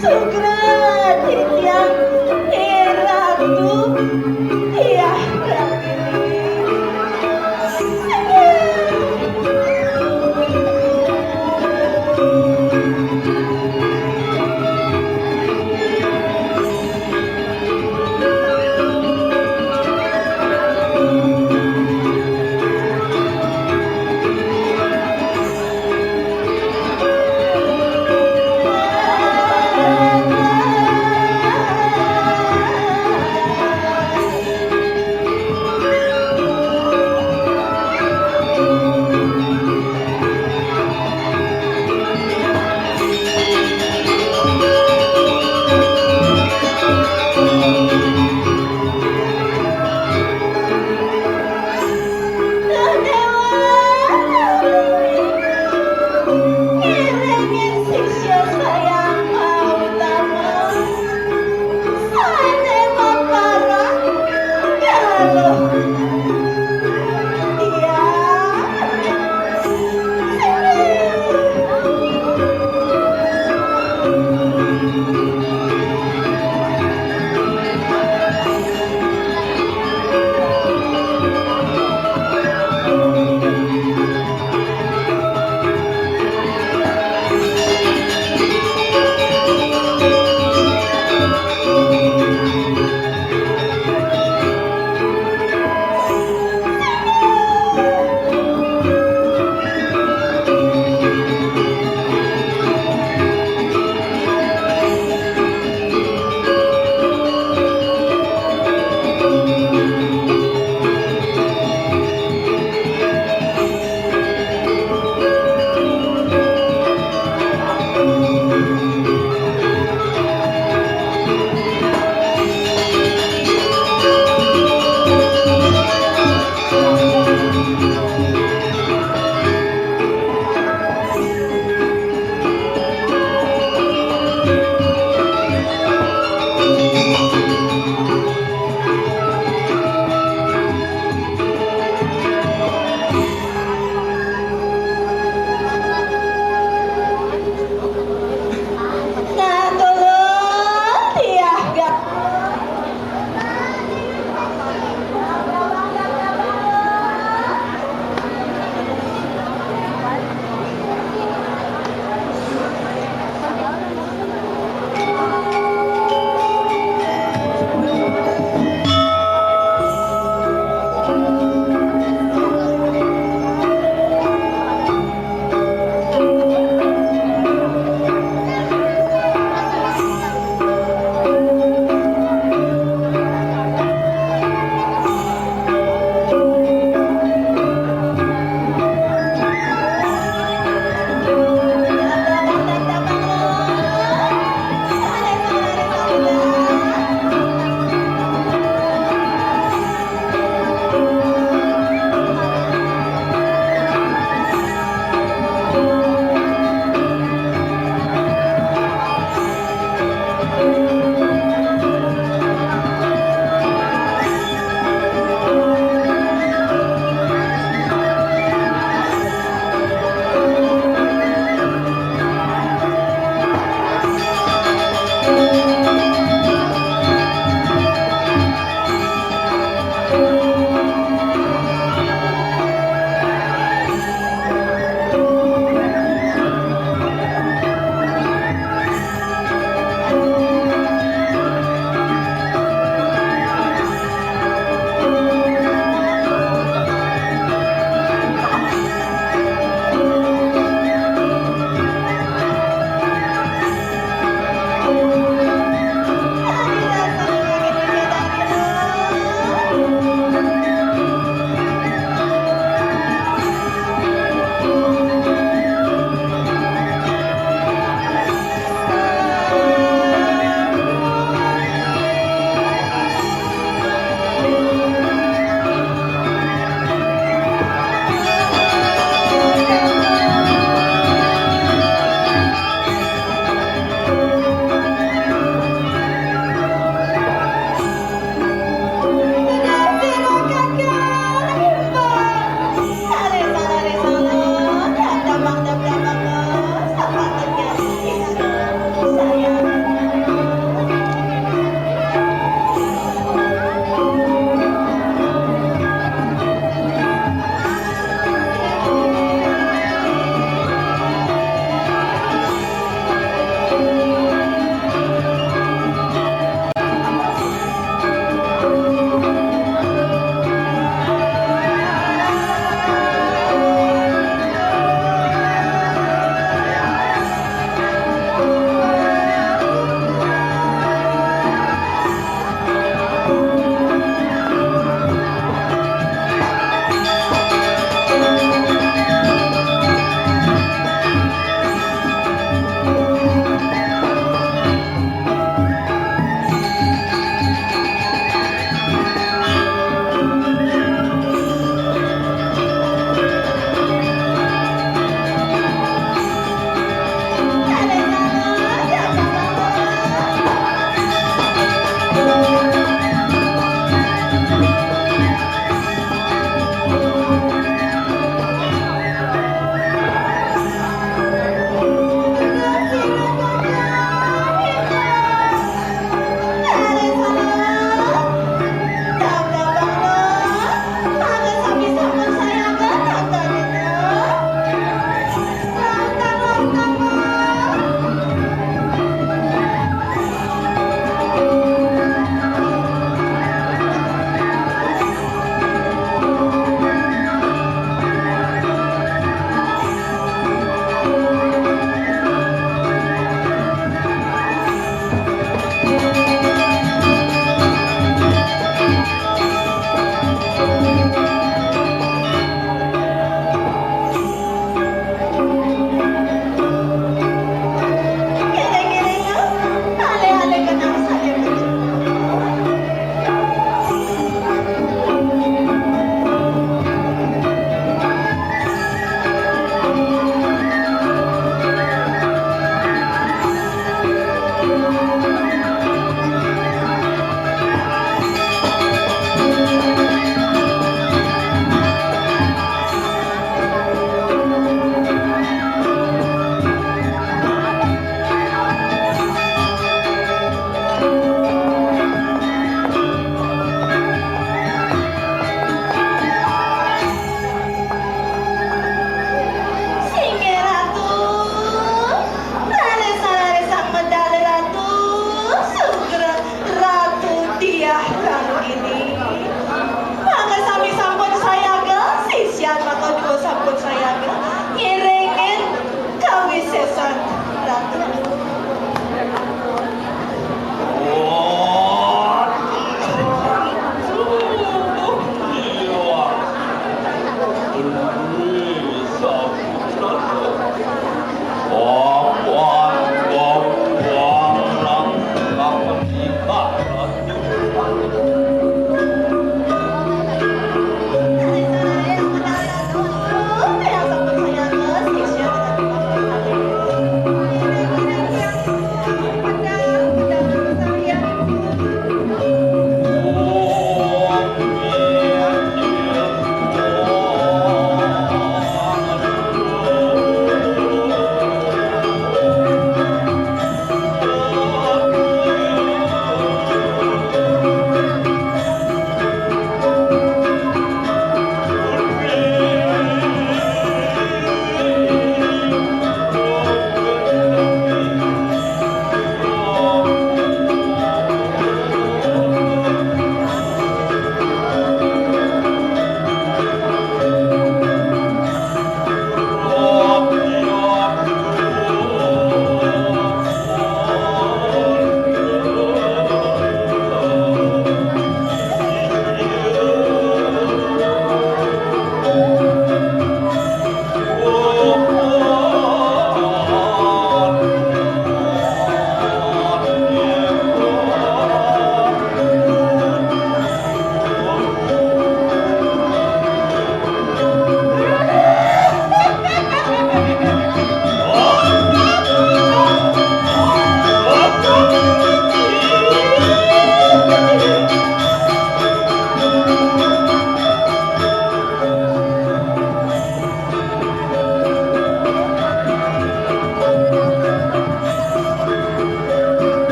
Sugran yang Ratu ya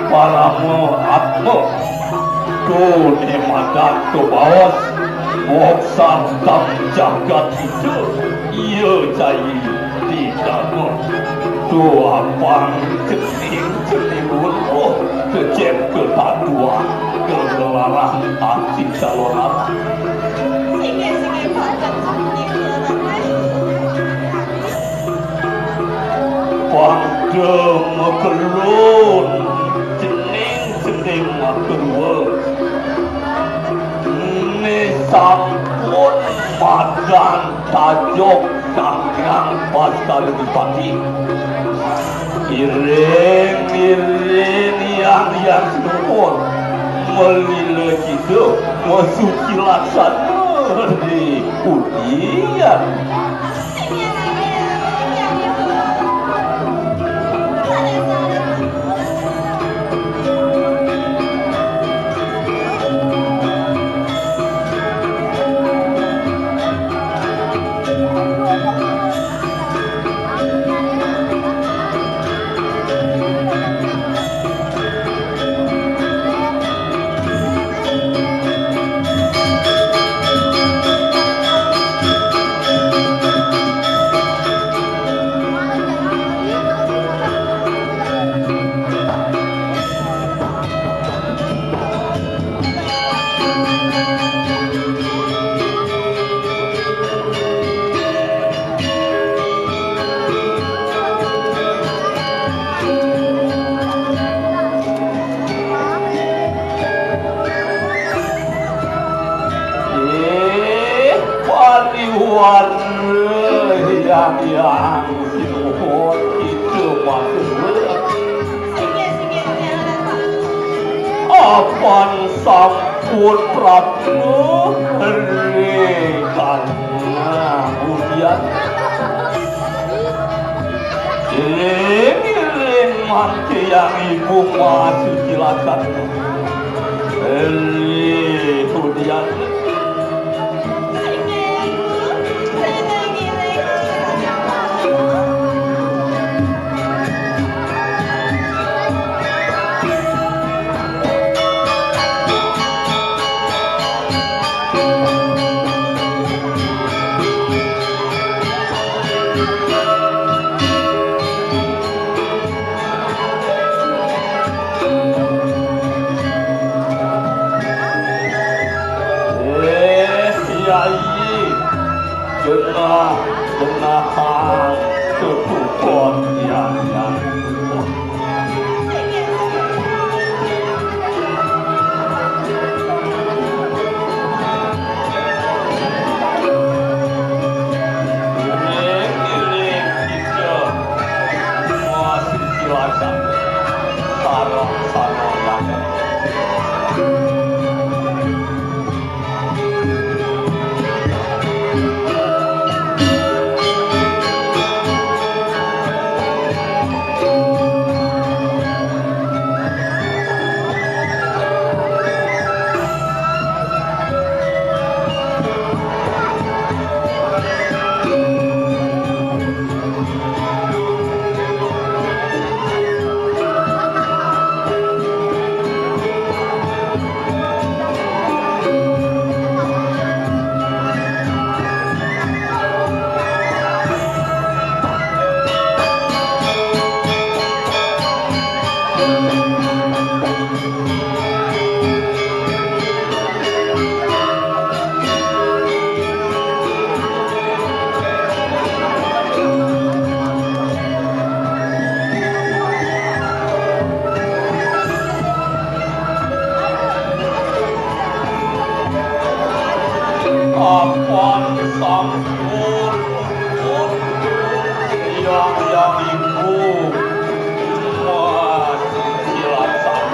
Paramo atmo tu nemadat tu bawas moksam tam jagat itu ia jai tidak tu apang cening ulo kecep ketatua kegelarah antik salonara Sige padat ni Pangdem kelun cening kedua ini sampun madan tajuk sangyang pasal dipati iring yang seluruh melila hidup masuki laksana di udian yang sinuhun itu maksudnya apan sampun prapno rekannya ujian iring mati yang ibu masuk silakan ujian Jenahang kepupon yang iring kita masih silakan sarang yang apan sampun yang ibu masih silakan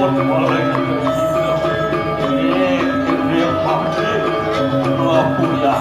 Lord oleh ini mati aku ya.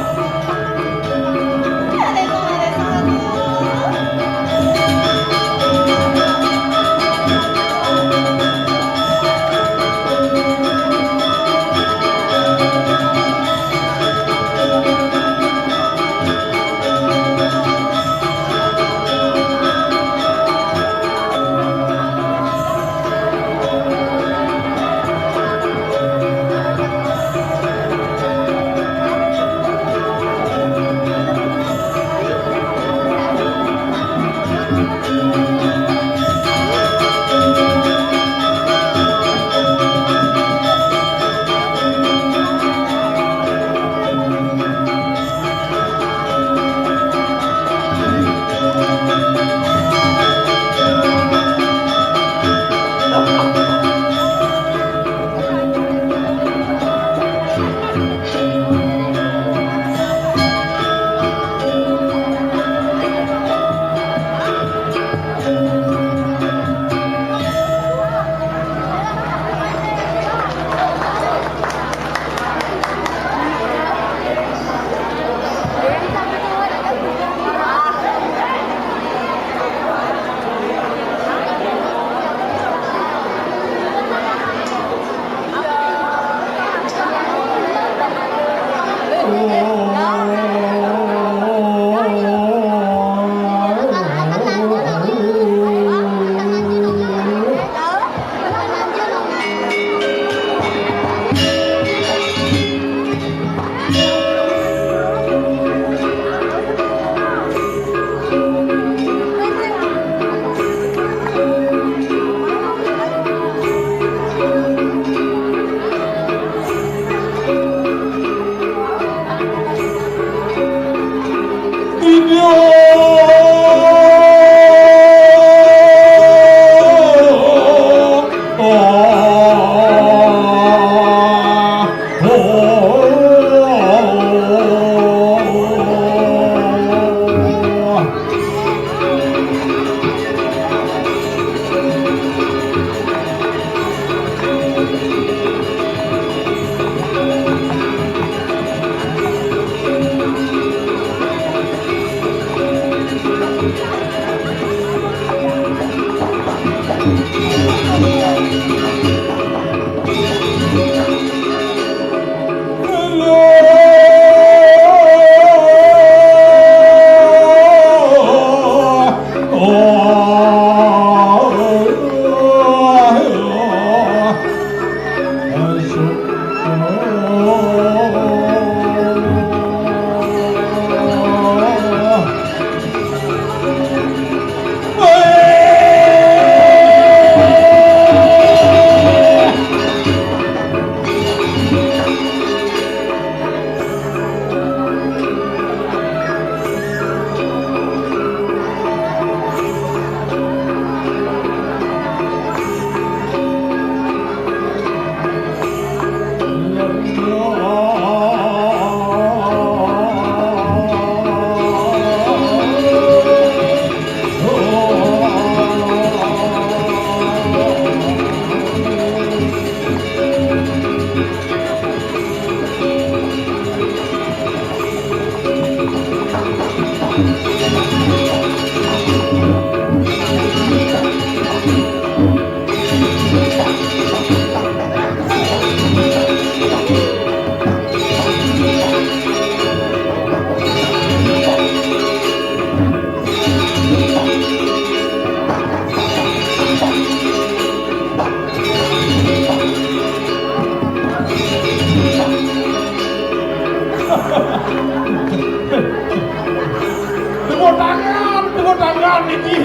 Tepuk tangan iki.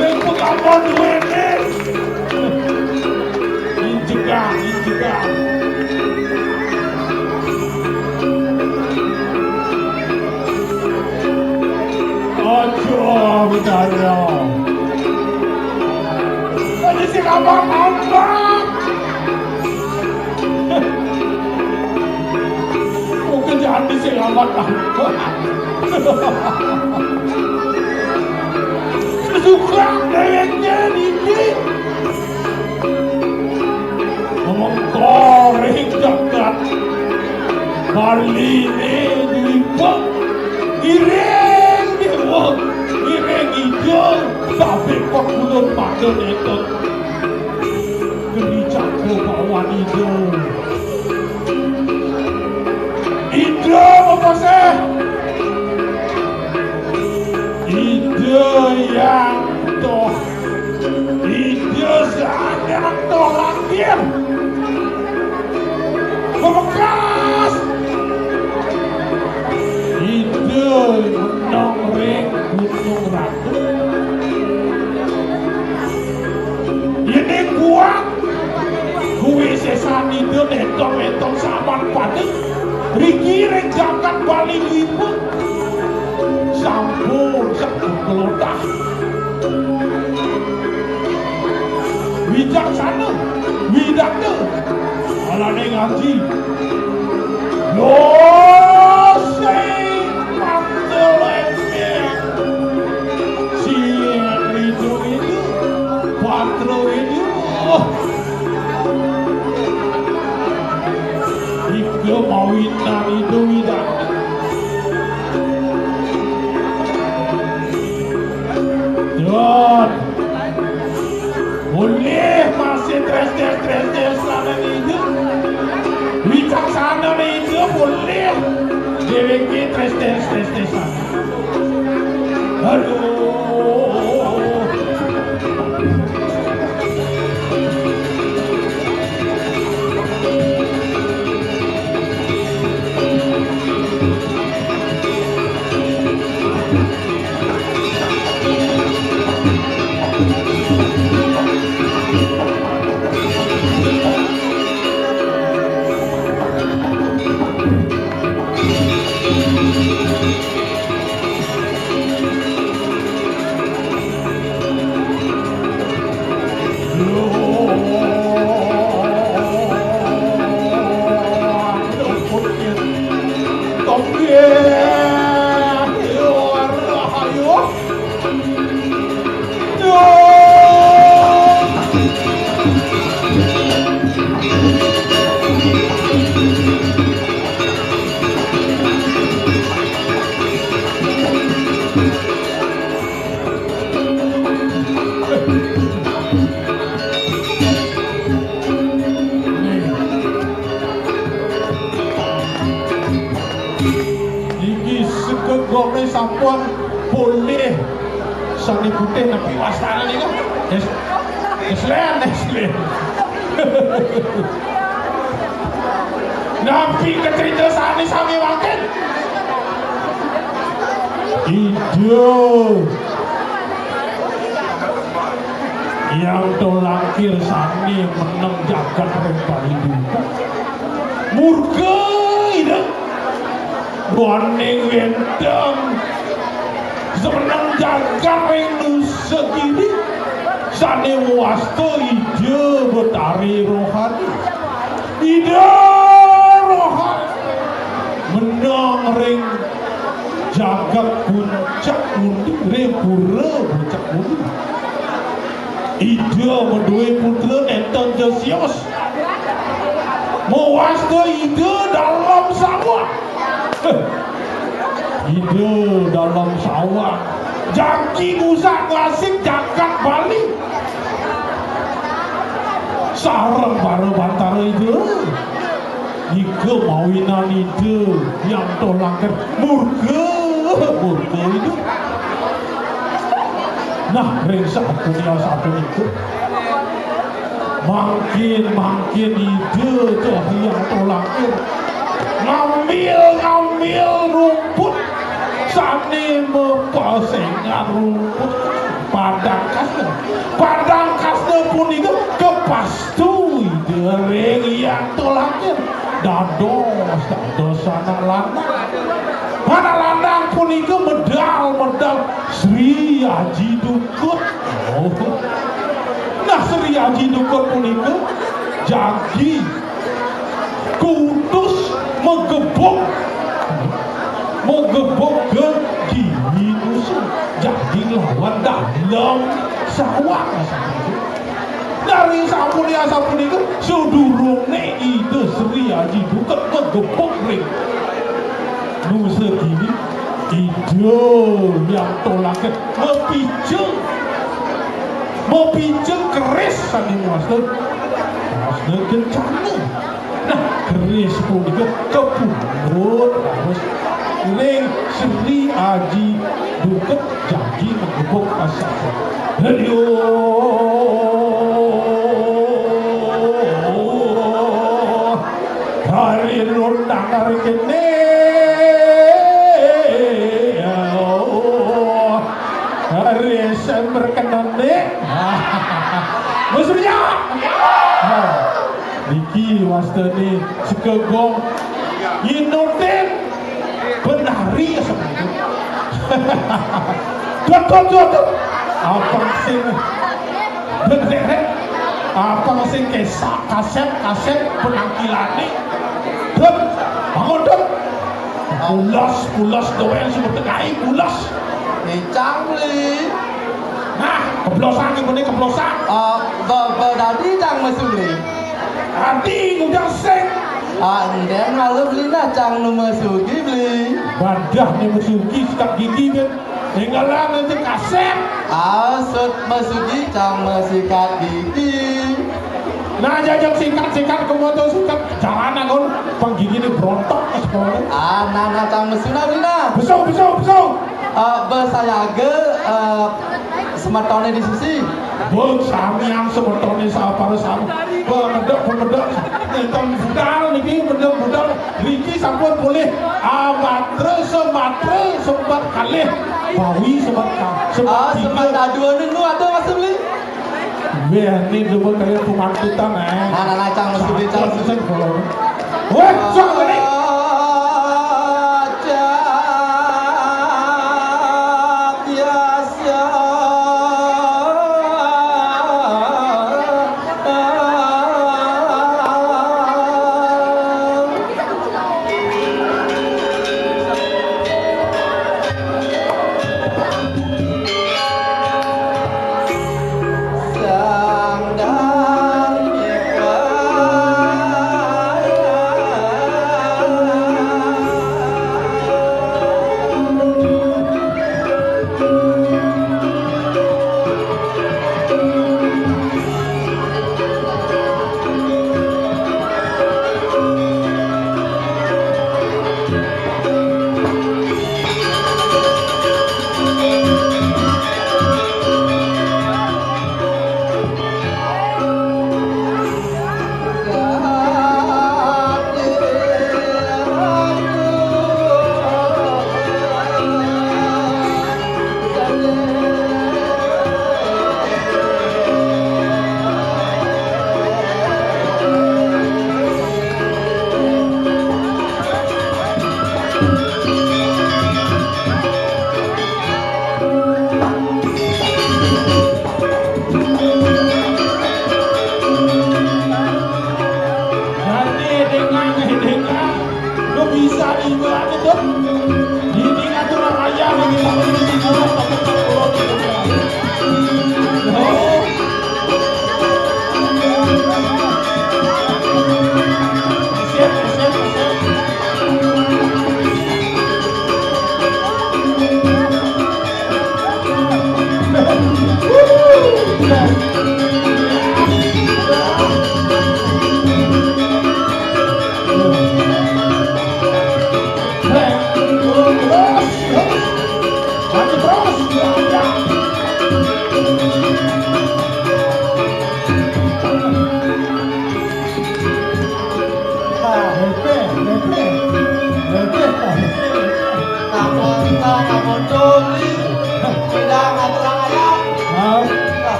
Reng pengampun duwene. Injekan. Ojo bicara. Ini sih abang-abang. Mungkin jangan bisa abang-abang. Suka kayaknya ini. itu gereja kebawan itu apa sih? Ide yang toh ide seakan toh lahir membekas ide menong ring gunung ratu ini kuat gue sesan ide netong saman pada Riki jagat Bali liput sampun kelodah wijaksana widakna alane ngaji lo sei pantelemnya si itu patro itu Ike mawinan itu widak dan boleh masih tres sana itu wicaksana itu boleh jadi tres sana aduh Gomre sampun boleh sani putih tapi wastana ni kan Neslen nampi kecerita sani sami makin ide yang tolakir sani menang jagat rempah hidup murka ide Warning wendang semenang jagat ring segini sane wasta ide betari rohani ide rohani menang ring jagat puncak mundi repura puncak mundi ide medue putra enten jesios mewasta ide dalam sawah ide dalam sawah jangki musak klasik jagat Bali sarang baru bantara ide ike mawinan ide yang tolakkan murka itu nah ring satu itu makin ide tuh yang tolakkan ngambil rumput sani mepasengan rumput padang kasna pun itu kepastu ide ring yang tolakkan dados sana landang pun itu medal Sri Haji Dukut nah Sri Haji Dukut pun itu jadi kutus menggebok ke gini musuh jadi lawan dalam sawah dari sampun itu sedurungnya ide Sri Haji Dukut menggebok ring nusa gini ide yang tolaknya mau pinjam keris sani master kencana. Nah keris pun juga kebunut harus Ning Sri Aji Duket janji mengebuk pasar. Ayo hari rundang hari kene hari Desember kenane maksudnya Niki wastani sekegong Yinoten benari seperti itu tuh apa sih bener apa sih kaset penampilan nih tuh bangun tuh pulas doang seperti kai pulas Cangli. nah keblosan gimana keblosan Tadi cang mesuli. hati udah seng Ndek ngalep beli nah cang nu mesugi beli. badah nih mesugi sikat gigi kan tinggalan nanti kaset Asut mesugi cang mesikat gigi. nah jajang singkat kemudian sikat jalanan kan pang gigi ini berontak ke sekolah Nana cang mesuna beli nah. besok Bersayage semetone di sisi. Bung samiang sebetulnya sabar sam pemedok tentang budal niki budal riki sampun boleh matre sempat kalih bawi sempat Dua nu ada masih beli. weh ini dua kayak pemantutan Nana cang mesuli cang mesuli. weh sok ini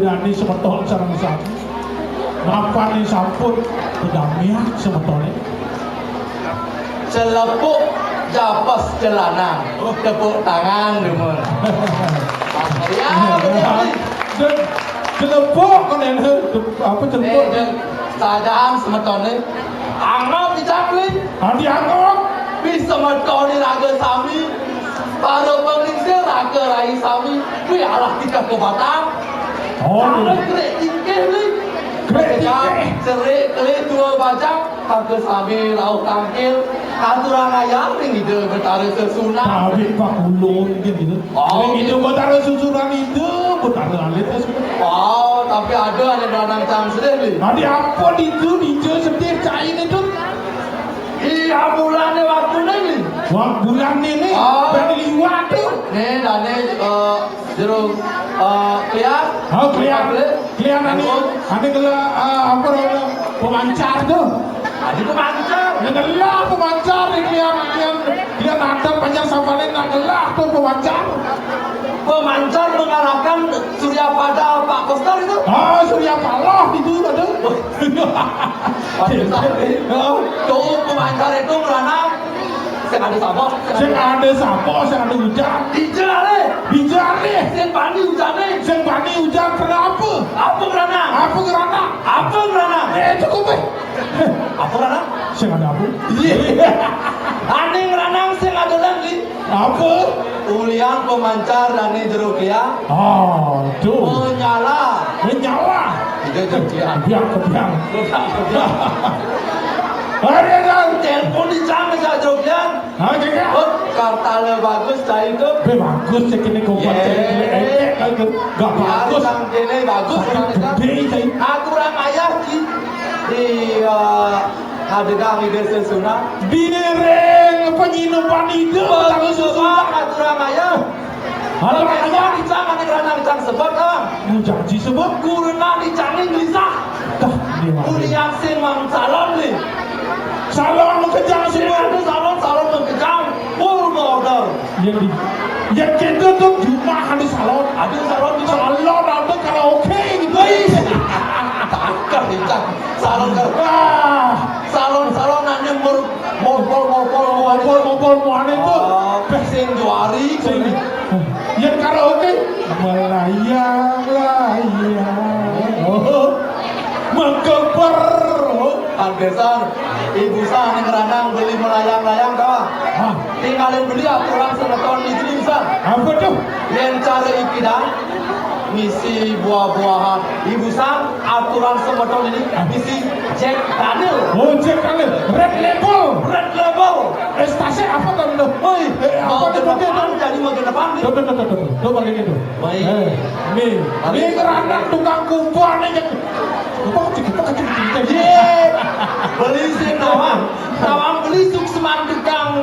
Dani semeton sareng sami. Mapan sampun kedamian semetone. Celepuk japas jalanan, tepuk tangan demen. Ya, betul. Celepuk kan apa celepuk? Sadang semetone. Anggap dicapli. Dianggap. Bisa metone raga sami. Para pengingsir raga rai sami. Kuwi alah kita ke Batang. Oh, krek ikeh li. Krek cerik kali dua bajang ke sami lauk tangkil aturan ayam ring ide betara sesunan. Tapi Pak Ulun gitu. Oh, Itu betara susuran itu betara alit Oh, tapi ada danang cang sedih. Nanti apa itu sedih cair itu? Iya bulannya waktu ini. Wah bulan ini Oh. dari liwat tuh. Nih dane jeruk kliar. Oh kalian ane kela apa namanya pemancar tuh. Adi pemancar. Ngelah pemancar ini kalian ada panjang sampai ngelah tuh pemancar. Pemancar mengalahkan Surya Pada Pak Kostar itu. Ah Surya Paloh itu ada. Tuh pemancar itu ngeranang. Saya ada sabok. Saya ada sapo, saya ada hujan. Dijare. Bijar nih. Sen bani hujane. Saya bani hujan kenapa? Apa ngeranang? Apa kerana? Apa ngeranang? Cukup Apa ngeranang? Saya ada apa? Ane ngeranang saya ada lagi. Apa? Ulian pemancar dane jeruk kliar. Oh, tuh. Menyala. Menyala. Tiga jeruk kliar. Kebiang. Ada Telepon di jam aja jeruk kliar. Kakak. Oh, kartale bagus cai itu. Bagus cek ini kompas cek gak bagus. Yang kene bagus orang itu. Gede cai. Aku orang ayah di adegang ide sesuna. Bireng penyinupan itu. Bagus semua aku orang ayah. Halo Ayah ayah. di cang ane kerana di cang sebab ah. Janji sebab. Kurna di cangin gelisah. Dah dia mati. Kuliah sen mang calon ni. Salon mengejar semua. Ada salon mengejam. Full order. Yang kita tuh cuma ada salon. Ada salon di Salon ada karaoke gitu. takkan di cang. Salon Ah. salon nanya mopol Ngobrol muane itu. Pesen juari Sini. Yang karaoke melayang. Oh. Mengkeper. Pantesan ibu sah yang renang beli melayang-layang kawan. Ah, Tinggalin beli aturan seneton itu bisa. apa tuh? Yang cara ikidang misi buah-buahan. Ibu sang aturan semeton ini misi Jack Daniel. Oh, cek kali. Red label. Red level. Stasi apa kan lo? Oi, Mau apa ke tuh? depan jadi mau ke depan nih. Tuh balik itu. Baik. Nih kerana tukang kumpul nih. Kita kecil. Beli sing nawang beli suk seman tukang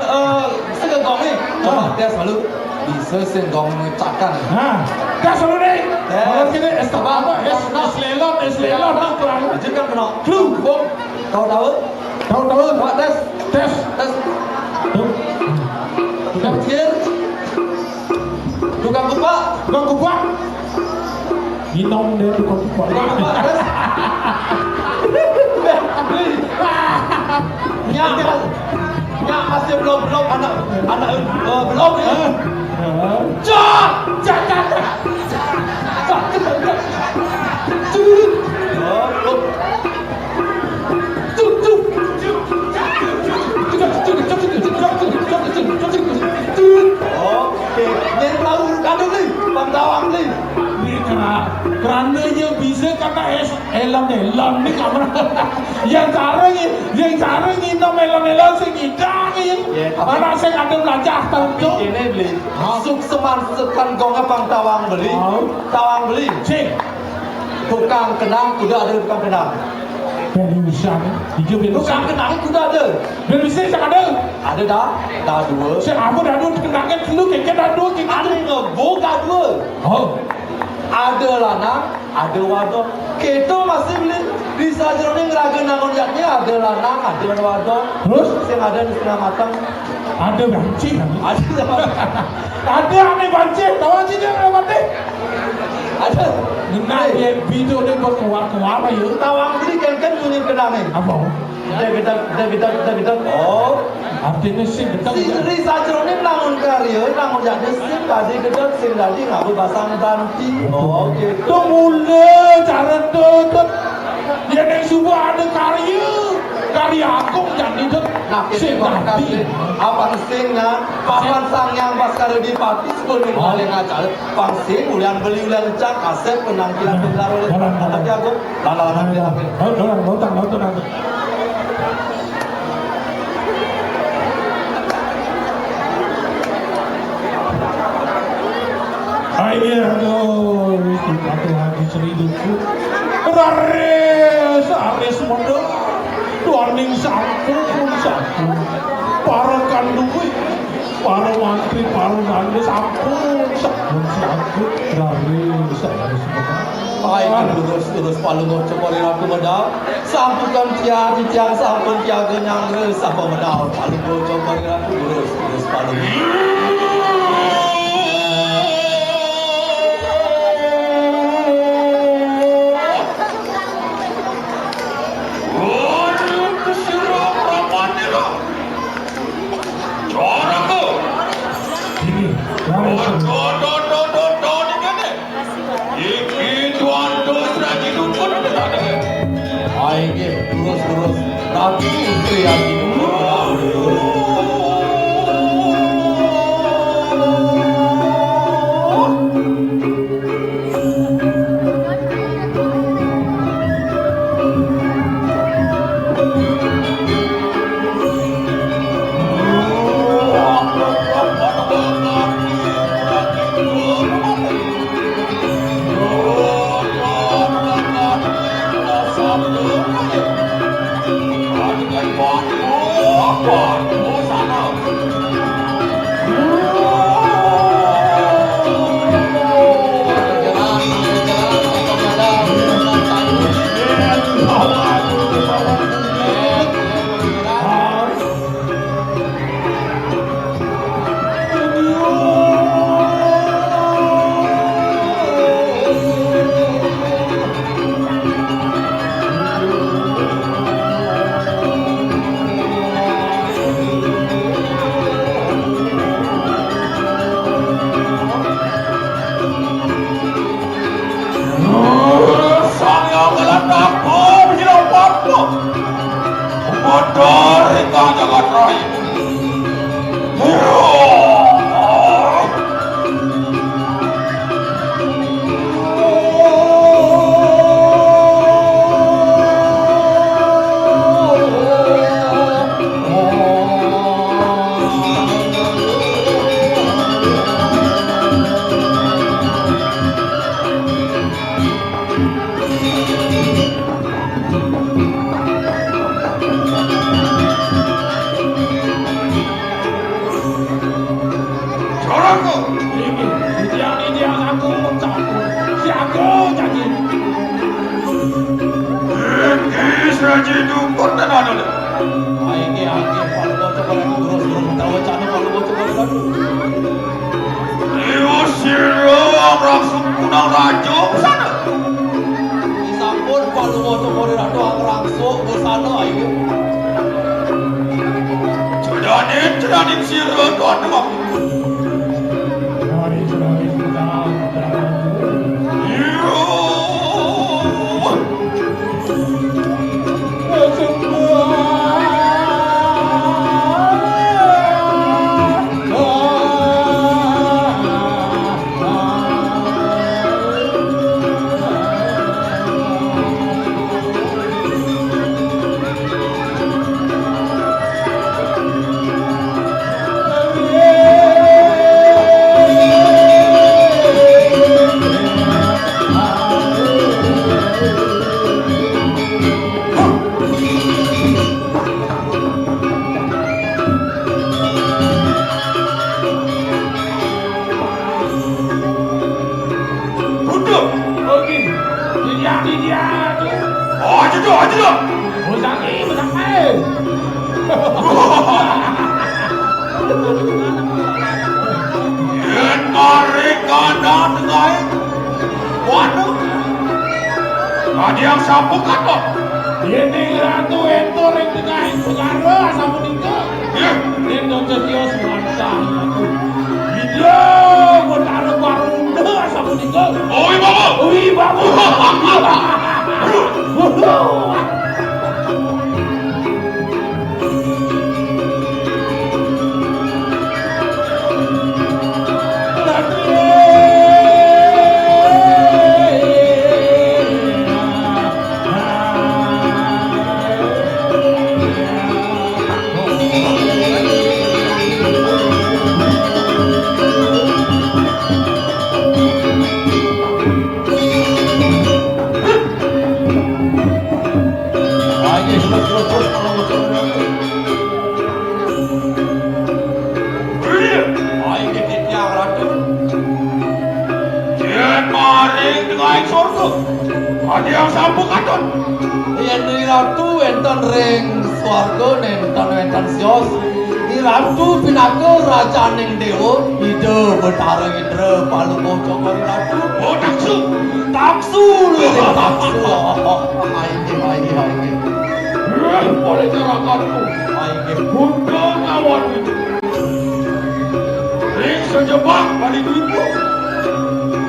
segegong nih. Coba tes malu. Bisa senggong ngecakan. Nah, gas dulu nih. Yes. Kalau kita es apa? Es lelon nih kurang. Itu kan kena clue, bom. Tahu. Tahu. Coba tes. Tes. Tuh. Tukang kecil. Tukang kupak. Tukang kupak. Minum deh tukang kupak. Tukang kupak tes. Nyak masih belum anak belum ya. Cak. Oke, yang tahu kandung nih, bang tawang nih. Kerana dia bisa kata es elon ni kamera. Yang cara ni no elon segidang ni. Mana saya ada belajar tahu. Ini beli. Suk seman sekan gong bang tawang beli. Tawang beli. Cek. Tukang kenang kuda ada tukang kenang. Dari Ushan, hijau itu. Tukang kenang kuda ada. Dari Ushan saya ada. Ada dah dua. Saya apa dah dua kenangan dulu kek dah dua kek. Ada ngeboga dua. Oh. Ada lanang, ada wadon. Kita masih beli di sajroning raga nangon yakni ada lanang, ada wadon. Terus yang ada di setengah matang. ada banci kan? Ada Aneh banci, tahu aja dia ada banci. ada. Nah, dia video dia buat keluar apa ya? Tawang beli kan bunyi kenang ni. Apa? Kita. Oh, Artinya sih betul. di sajroning nangon karya, nangon yakni sing tadi kita sing tadi ngaku pasang tanti. Oh, gitu. Itu mula cara tutup. Dia yang subuh ada karya aku jadi tu. Nah, kita kasih apa singnya, papan sang yang pas kali di pati sebelum paling acara, pangsing ulian beli ulian cak kaset penampilan penampilan oleh tapi aku lala dia. Laut. duit. Para mantri, para nanda sampun siaput dari saya semua. Baik, terus palu ngoco kori ratu medal. Sampukan tiang sampun tiang genyang sapa medal. Palu ngoco kori ratu terus palu. Aige terus ratu istri lagi. main surga. Ada yang sambung katun. Yen ratu enten ring swarga nenten sios. Ratu pinaka rajaning dewa ida Bathara Indra paluko cokor ratu. Oh taksu. Taksu lho taksu. Aige. Boleh carakanku. Aige. Bunda kawan itu. Ring sejebak pada duitku.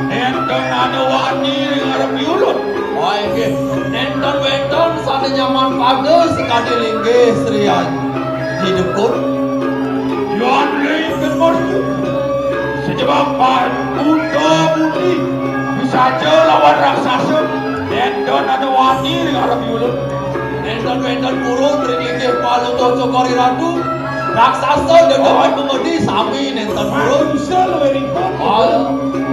Enten ada wani ngarep diulut. Aige. Nenten weton sane nyaman pada sekali linggih Sri hidupku. Yuan Lincoln Morju sejebak Bunda Budi bisa aja lawan raksasa. Enten ada wani ngarep diulut. Nenten purun ringgih paluto cokori ratu. Raksasa dapat mengemudi sami nenten purun. Manusia lebih ribet.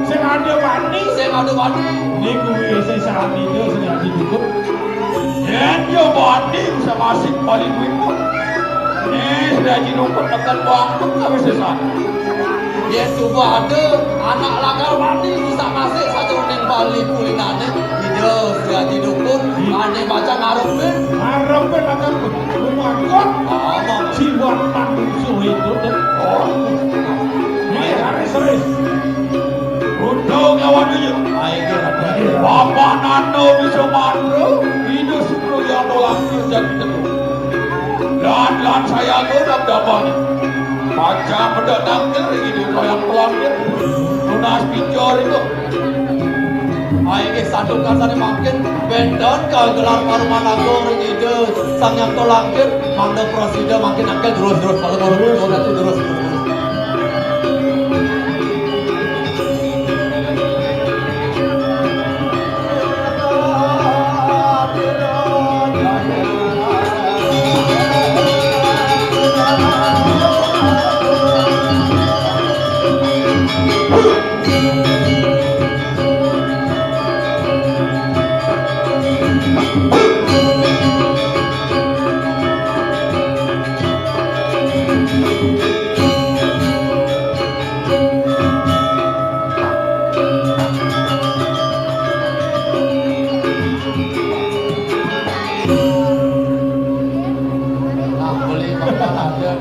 Sing ada wani. Sing ada wani. Niku wis saat itu sedang didukung. Yen yo wani bisa masih paling duitmu. Ini sudah didukung tekan waktu kami sesat. Ya coba ada anak lakar wani bisa masih satu ning Bali kulinane. Ida sudah didukung. Ane baca ngarepin. Harapin akan bermakot. Jiwa manusia itu ini harus serius. Untuk kawan aja. Bapak Nano bisa mandro. Hidup sepuluh yang langkir jadi tentu. Dan saya gedap dapatnya. Baca mendatangkan hidup yang pelangir. Lunas pinjor itu. Aige sandukan sane makin benten ke gelar Parmanago ring ide sang yang tolangkir mangga prosida makin angkel terus kalau terus.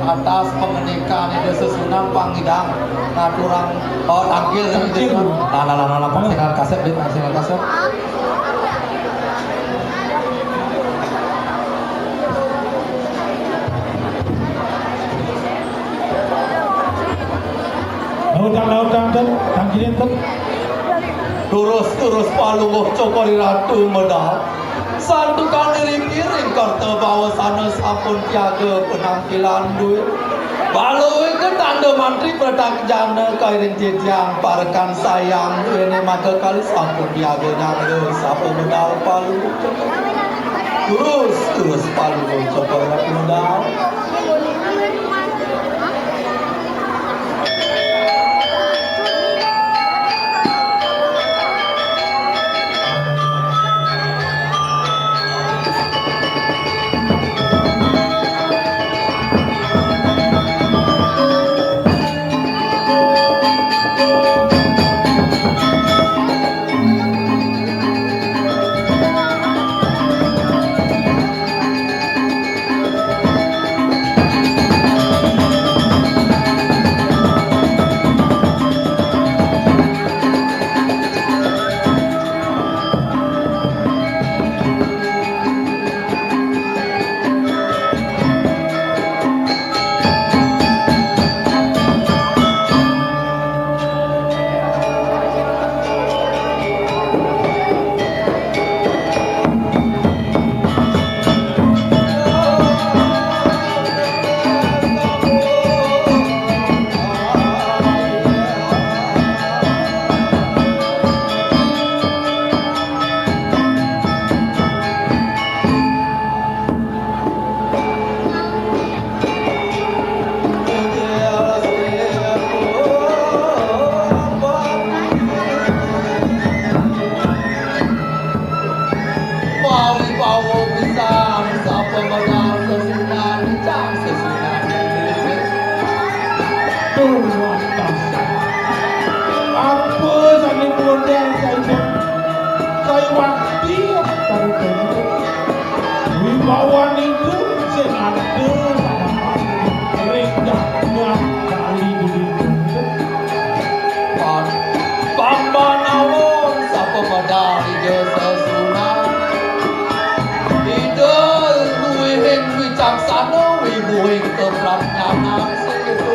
Atas pengenikan itu sesunan pangidang ngaturang tanggil gitu. Nah pangsingan kaset. Lautang tanggilin tuh. Terus paluh cokori ratu medal. Sandukan kiring karta bawa sana sampun tiaga penampilan duit. Baloi ke tanda mantri pedak jana kairin jejang parakan sayang ini maka kali sampun tiaga nyaga sapa medal palu. Terus palu cokor medal. wakti karo dene. Wibawan itu sing ade ringgahnya kali dulu. Pambanawon sapa medali desa sunat. Ide luwihing wicaksana wibuhing keprajnanan sing itu.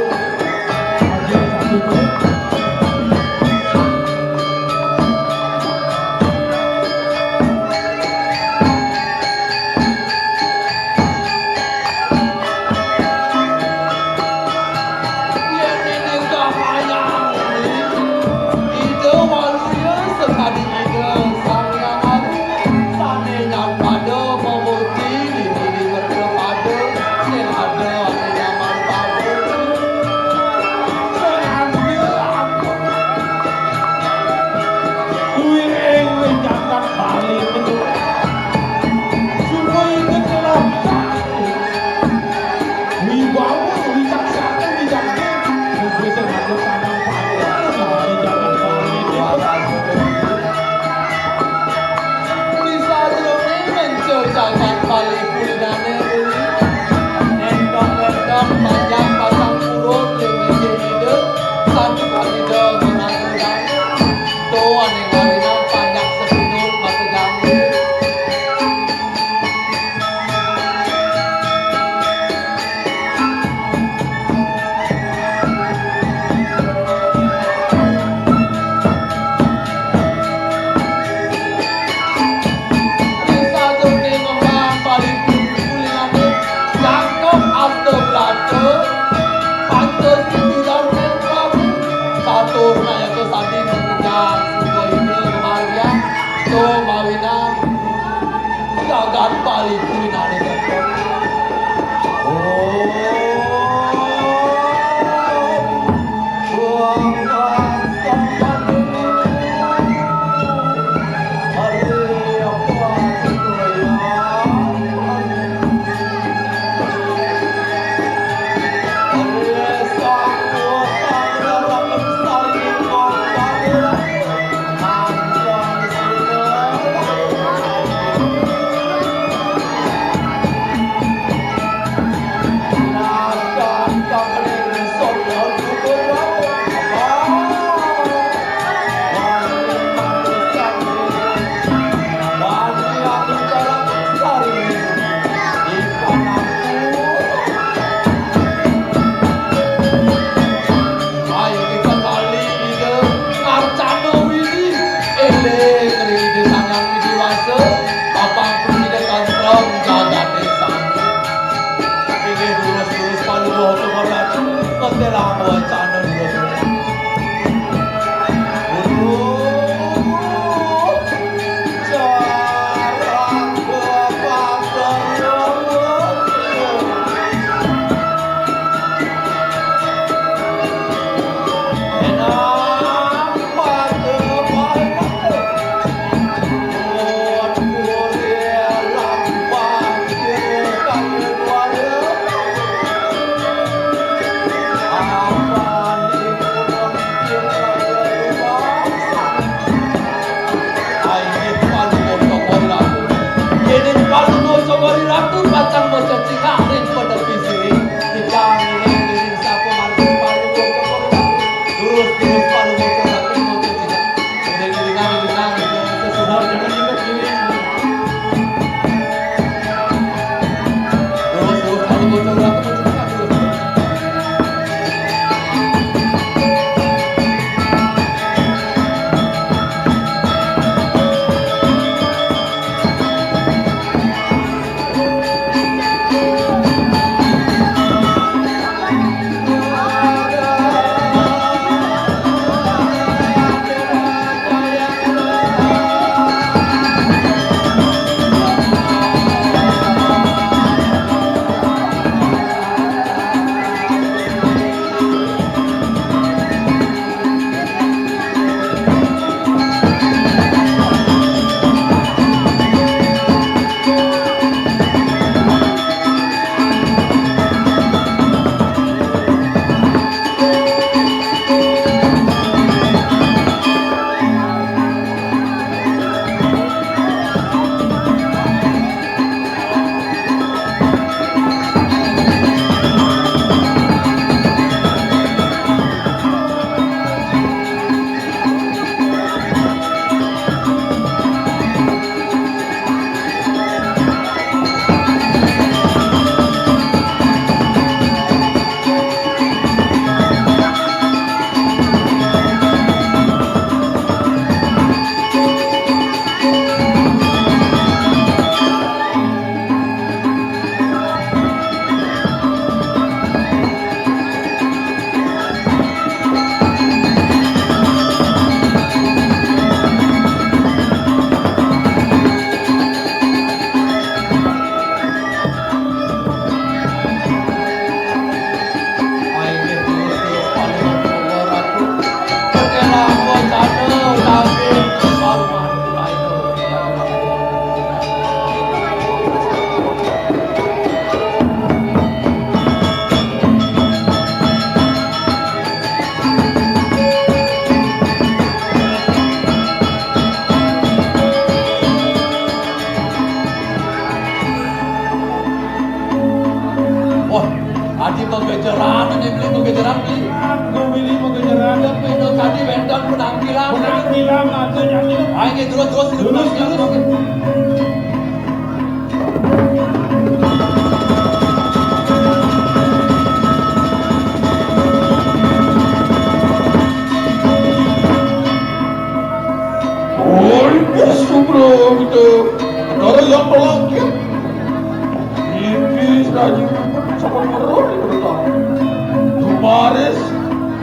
Terus Candi Bendan penampilan. Penampilan aja nyanyi. Ayo terus Terus. Oi, subro gitu. Dari yang pelaki. Ibis lagi sama meroni berutang. Tumaris,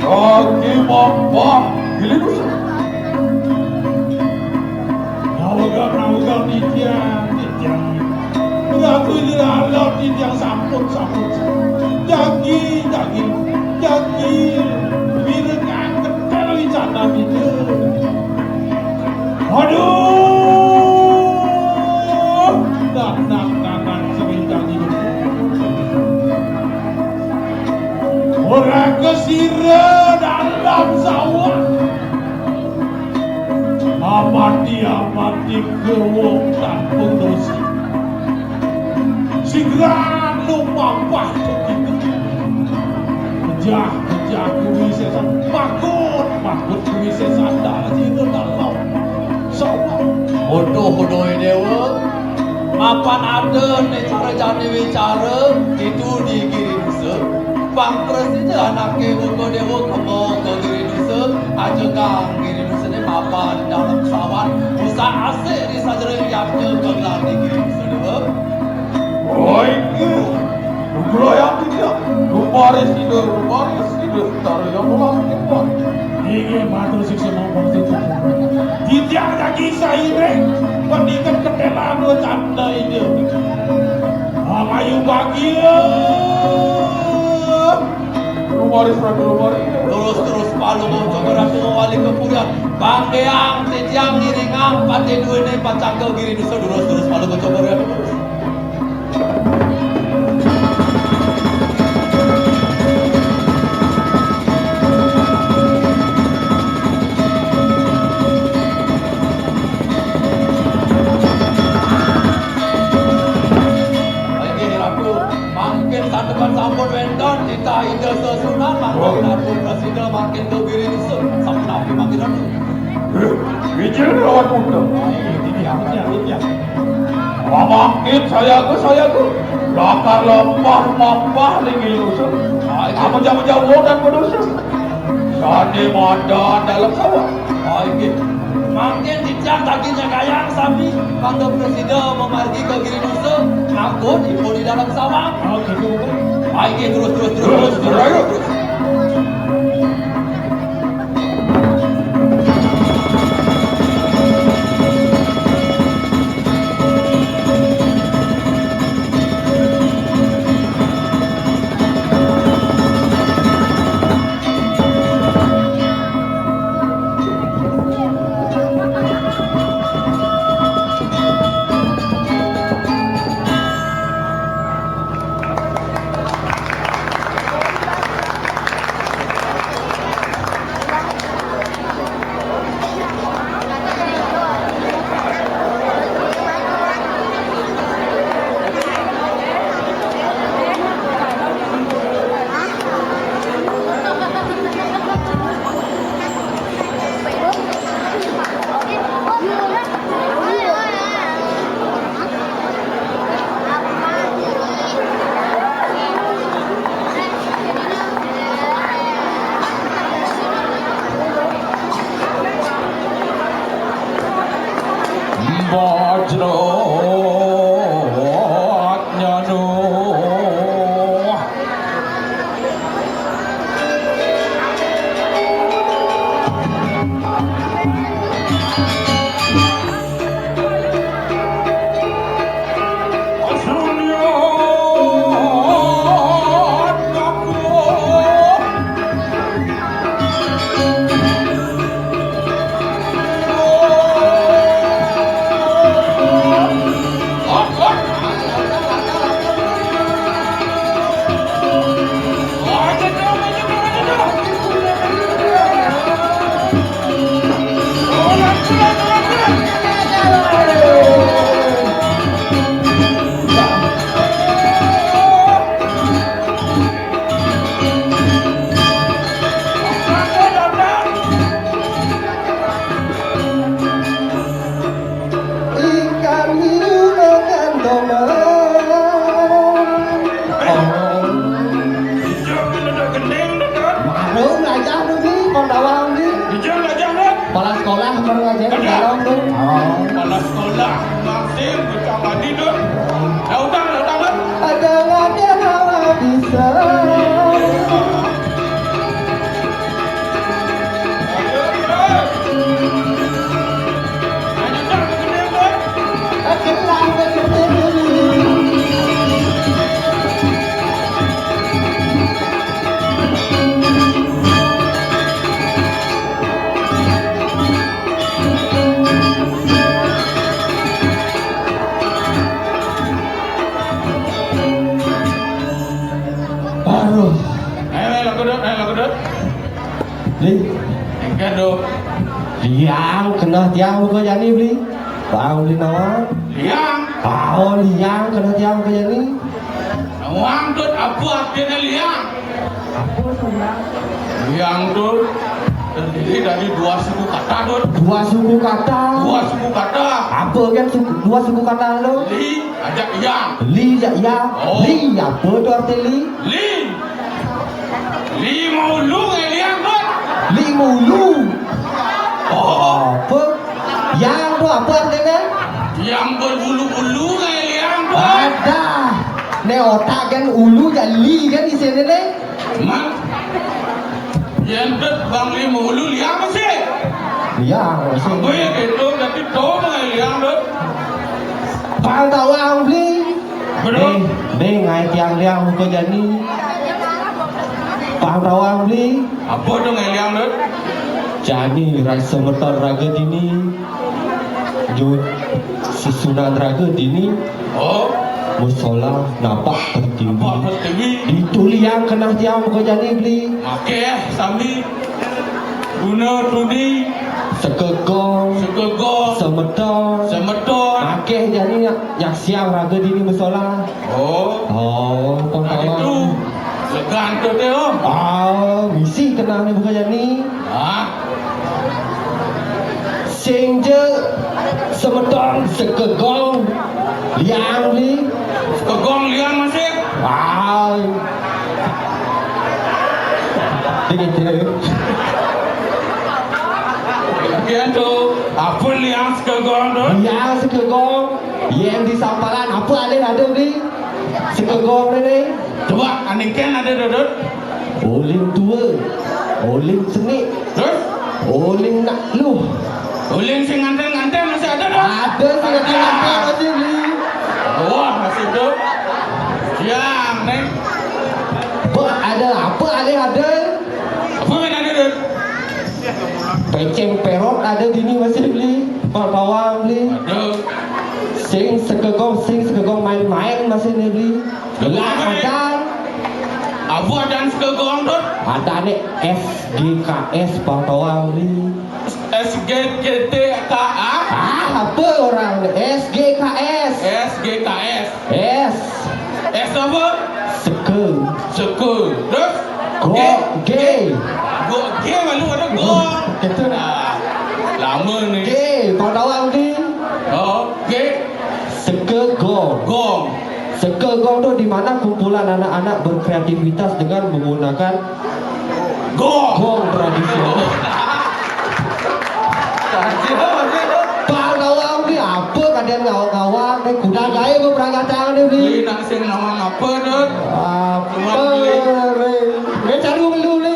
kaki mamba, gilidus. Nawagam nitiang. Aku ini Allah nitiang samput. Jagi. Birengan ketel wijana itu. Aduh, nak sebentar ini. Orang kesira dalam sawah. Amati ke wong tanpa dosa. Segera lupa begitu. Kejah kewisesan makut kewisesan dari dalam sawah. Bodoh dewa. Mapan ada ne cara jani bicara itu digiring se. Bang Presiden anaknya buko dewa kemong ke giring se. Aja kang giring se ne mapan dalam pesawat. Usah asik di sajering yapnya kegelar digiring se dewa. Oi, subro yang tidak. Tumaris tidur. Dari yang pelaki. Ini matur siksa ngomong itu. Tidak lagi saya pendidikan ketelaan dua tanda ini. Ayo bahagia. Tumaris. Terus palu coba ratu mawali kepurian. Bangkeang sejang giringang pati dua ne pacangkel giri dusa terus palu coba ya. Tandekan sampun Bendan kita ide sesunan makin ratu presiden makin kebiri dusun sampun api makin ratu. Bijil rawat muda. Ini. Pamangkit saya ke. Lakar lempah linggil dusun. Apa jauh dan berdusun. Sandi madan dalam sawah. Makin dicang kakinya kayang sapi kandung presiden memargi ke giri dusun ngakut ibu di dalam sawah. Terus. dalam tu. Kepala sekolah masing macam tadi tu. Dah utang tu. Ada ada bisa. Kelang baru. Lagu dut. Li, Engkau tu. liang kena tiang muka jani beli. Bang beli nawang. Liang. Liang kena tiang muka jani. Awang tu apa artinya liang? Liang tu terdiri dari dua suku kata tu. Dua suku kata. Apa kan dua suku kata lo? Li ajak yang. Li ya ya. Oh. Li apa tu arti li? Li mau lu liang tu. Li mulu. Oh. Apa? Yang tu apa artinya? Yang berbulu-bulu liang tu. Ada. Ne otak kan ulu ya li kan di sini ne. Man. Yang tu bang li mau lu liang masih. Liang Apa masih. yang itu tapi tu liang tu. Bang tawang beli. Betul. Ngai tiang liang muka jani. Bang tawang beli. Apa tu liang tu? Jani rasa metal raga dini. Jut susunan raga dini. Oh. Musola nampak tertinggi. Apa TV? Itu liang kena tiang muka jani beli. Okey, Sami. Guna tudi, Sekegong. segegong, Semeton. semeton. Akeh jani yang siang raga dini musola. Oh, Kau itu tahu. segan tu dia. Misi kena ni bukan jani. Ah, Sing je semeton sekegong liang beli. segegong liang masih. Dia Kian tu, apa liang segegong tu? liang sekegong yang di samparan apa ada beli sekegong ni. Coba, anikan ada duduk. Olim tua, olim senit, Terus, olim nak lu. uling sing nganten-nganten masih ada tak? Ada sangat masih beli. Wah, masih tu. Yang ni, Apa ada. apa yang ada duduk? Peceng perot ada di ni masih beli. Bawang beli. Ada. Sing sekegong main-main masih ni beli. Gelang ada. Apa dan segegong tu? Ada ni SGKS bawang beli. SGKTA. Apa orang ni? SGKS. SGKS. S. S apa? Seke. Terus? G. G malu ada go. Itu Lama ni. G. Bawang beli. Oh, G. Sekegong. Gong. Sekegong tu di mana kumpulan anak-anak berkreativitas dengan menggunakan gong tradisional. Bawang beli apa kalian ngawang-ngawang ni kuda gaya berperangkatan ni beli. Beli nak sing nama apa tu? Apa ni? Dia cari beli ni.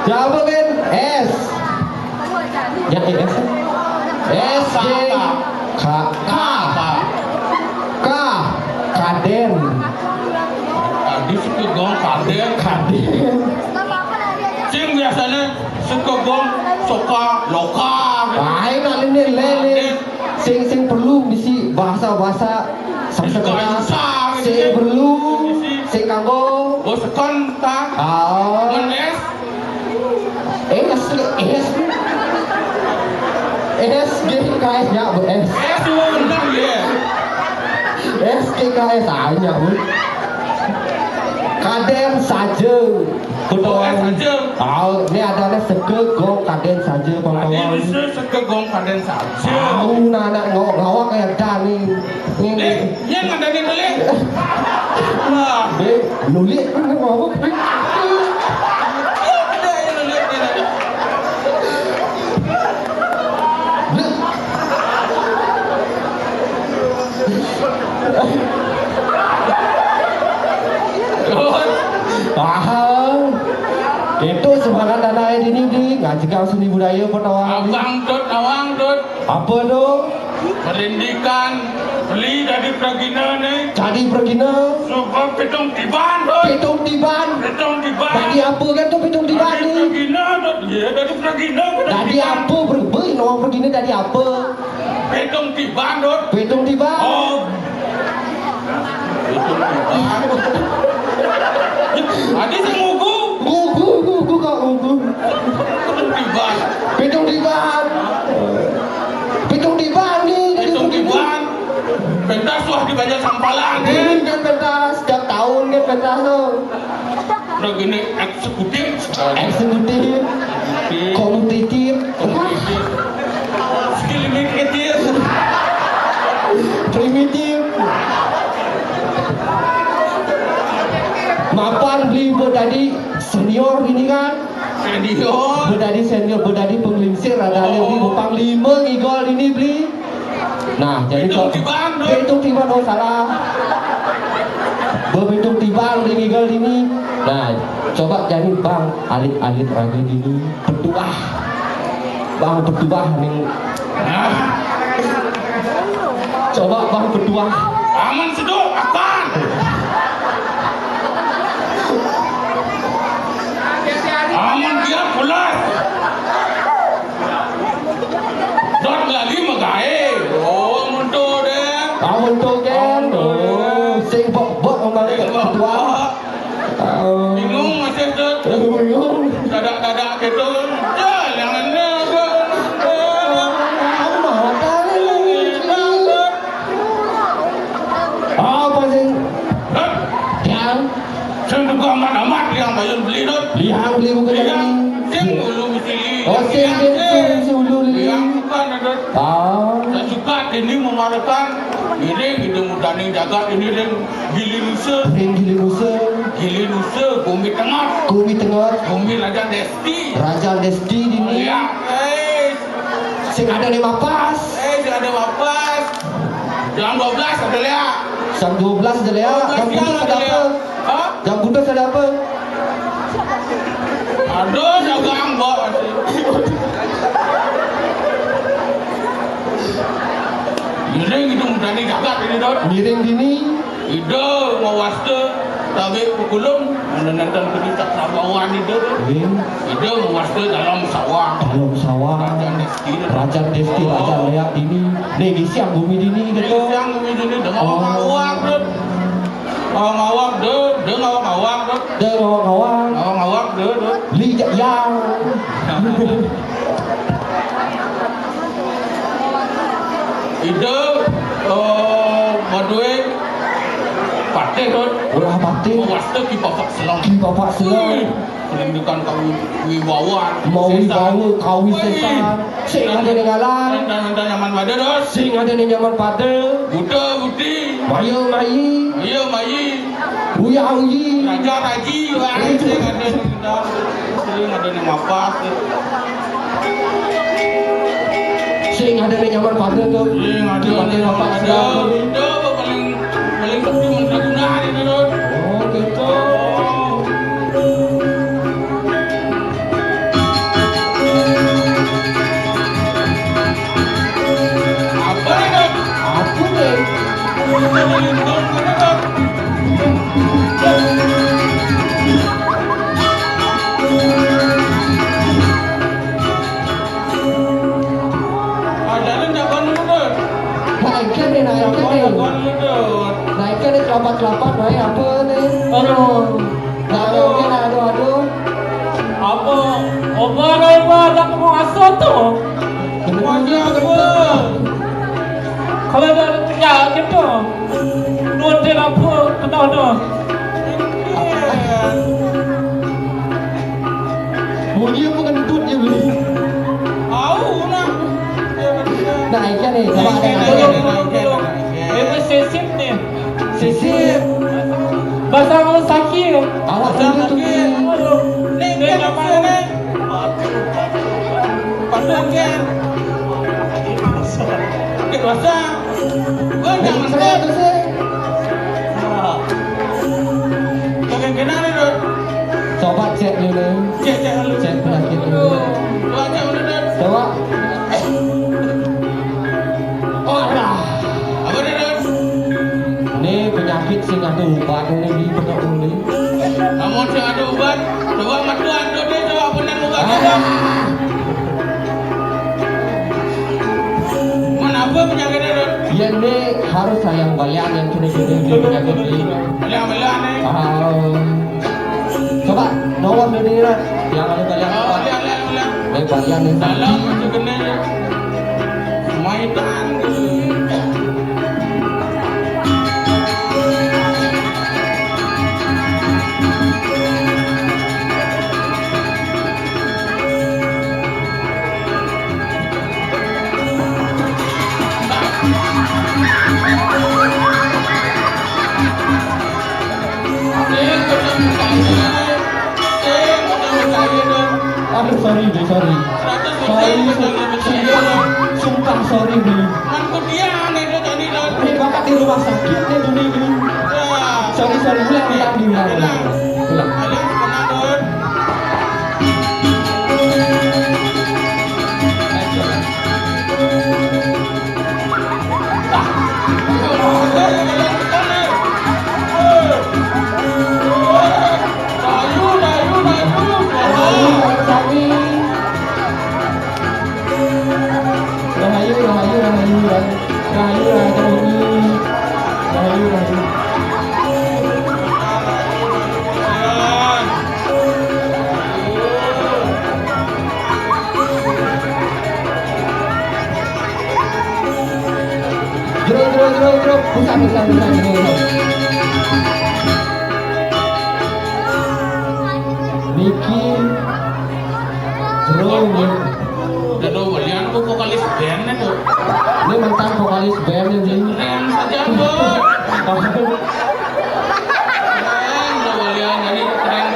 Siapa kan? S. Ya S. S J K Kaden. Tadi suka gong kaden. Sing biasanya suka gong soka loka. Baik nak ni lele. Sing perlu misi bahasa Sanskerta. Sing perlu sing kanggo. Oh, sekon tak? Men S. SGKS ya bu S. S undang dia. SGKS hanya bu. Kaden saja. Kaden saja. Ni ada sekegong kaden saja Ini kawan. bisa sekegong kaden saja. Nak ngawak kayak dah ni. Yang ada di balik. Wah. Nulis kan ngawak. Itu semangat anak ini di ngajak seni budaya Petawa. Awang dot. Apa dong? Pelindikan beli dari Pragina nih. Jadi pergina. Supaya pitung tiban dot. Pitung tiban. Tadi apa kan tuh pitung tiban Dari ni? Pragina dot. Ya dari Pragina. Tadi apa berbei nama pergina tadi apa? Pitung tiban dot. Pitung tiban. Oh. Pitung tiban. Adik saya ngugu. Gugu kak gugu. Pitung tiban. Pitung tiban. Pitung tiban ni. Pitung tiban. Pentas wah di banyak sampalan Ini kan pentas setiap tahun kan pentas tu. udah gini eksekutif Eksekutif, kompetitif, skill limitatif primitif. Mapan beli berdadi senior ini kan. senior Berdadi senior, berdadi penglingsir ada lebih berpanglima igol ini beli. Nah, jadi Hitung tibang, dong. Hitung tibang oh salah. Berhitung tibang di igol ini. Nah, coba jadi bang alit-alit lagi ini bertuah. Bang bertuah nih. Coba bang bertuah. aman seduk apaan aman dia pulas dot lagi magae oh mundur deh Kamu tu kan? Oh, sing bok orang bertuah. bingung masih dot Bingung. dadak gitu jangan Apa sih? Yang saya juga amat-amat yang bayar beli dot liang beli bukan yang lagi. sing ulu mesti Oh, sing ulu li. yang bukan ada Ah, saya suka ini memarakan ini gitu mudah nih jaga ini ring gili nusa ring bumi tengah Kumi tengah bumi raja desti Raja Desti ini. ya Sing ada di Mapas. ada wapas jam 12 ada lihat Jam 12 ada ya. Jam putus ada apa? hah Jam putus ada apa? aduh jaga ambok ini gitu mudah nih jaga ini dot Miring dini. ide mewaste tapi pukulum menonton cerita sabawan ide ide mewaste dalam sawah Dalam sawah. Raja Desti Raja Leak ini. Nih ngisi yang bumi dini gitu. yang ini dengan ngawak deh ngawak deh ngawak deh Dah kawan-kawan. ngawak deh Li yang. ide badue partai deh Ulah batin. mewaste ki bapak selang Ki bapak selang. pendidikan kau wibawan Mau wibawa kawi sesan. Sing ada di ngalang. dan nyaman pada dos Sing ada di nyaman pada. Buddha budi Mayu mayi. iya mayi Uya uyi. raja raji wah sering ada di mapas Sing ada di nyaman pada tu. sering ada Di batin bapak selang. Buddha paling penting mengguna ini dos Oh gitu. apa dos Apa ni? paling dos mana dos jalan jalan dulu dos Naikkan ni naikkan ni. jalan dulu Naikkan ni kelapat-kelapat naik apa ni? Aduh. Aduh. Apa? Oba nak mau asal tu. wajah apa Kalau dah ya gitu. Nuan apa kena tu. Bunyi apa kan duduk je beli. au nak Naikkan ni. Coba ada naikkan. Memang sesip ni. Sisip. Bahasa orang sakit. Awak tunggu tu. Aduh. Dia nak mana? Pasal kan Kita rasa Kau jangan Saya tu saya. Jangan cek ini. Cek penyakit ini. Coba. Ini penyakit sing ada obat ini betul ini. Kamu sing ada obat, coba matu ando deh, coba benar obatnya. Mana apa penyakitnya dok? Ya ini harus sayang balian yang kini penyakit ini. Balian nih. Coba nomor ini lah yang ada balian. Oh, lihat. Ini balian yang Dalam macam kena. Maitan. Aduh sorry. Sumpah sorry nih. Mantu dia nih dok tadi dok. Ini bakat di rumah sakit nih tuh nih. Sorry ulang. Alias kena dok. Jeruk. Bukan. Niki. Jeruk. Dado balian tuh vokalis bandnya tuh. Ini mantan vokalis band ini. Keren saja dok. Dado balian jadi keren.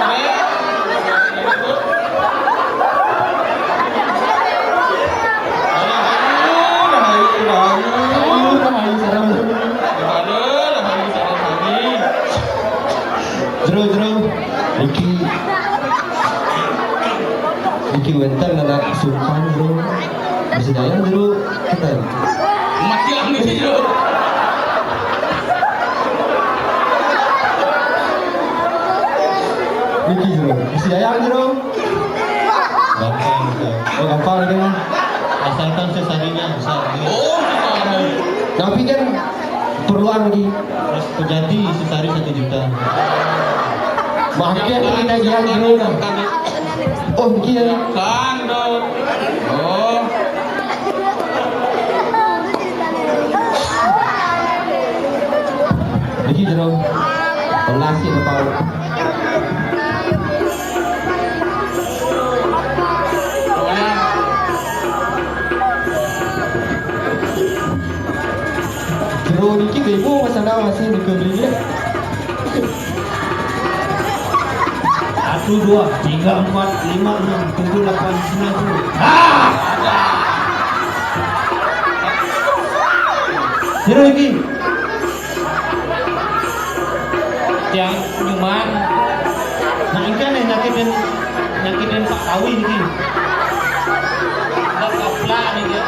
Jeruk. Niki wenten anak sultan bro. Bisa jaya jeruk. Keren. Mati lah nih dok. Niki jeruk. Bisa jaya jeruk. Gampang ini mah. Asalkan sesarinya besar. Oh, Tapi kan perluan lagi. Terus Kejati sesari 1 juta. Makin kita gian jeruk. Oh Niki ya. kan dok. Oh. Niki jeruk. Pelasi lepas. Jeruk Niki bebo masih dikebeli. 1, 2, 3, 4, 5, 6, 7, 8, 9, 10. Jeruk Niki. Yang cuman nah ini kan yang nyakitin Pak Kawi ini. Enggak kapla nih dia.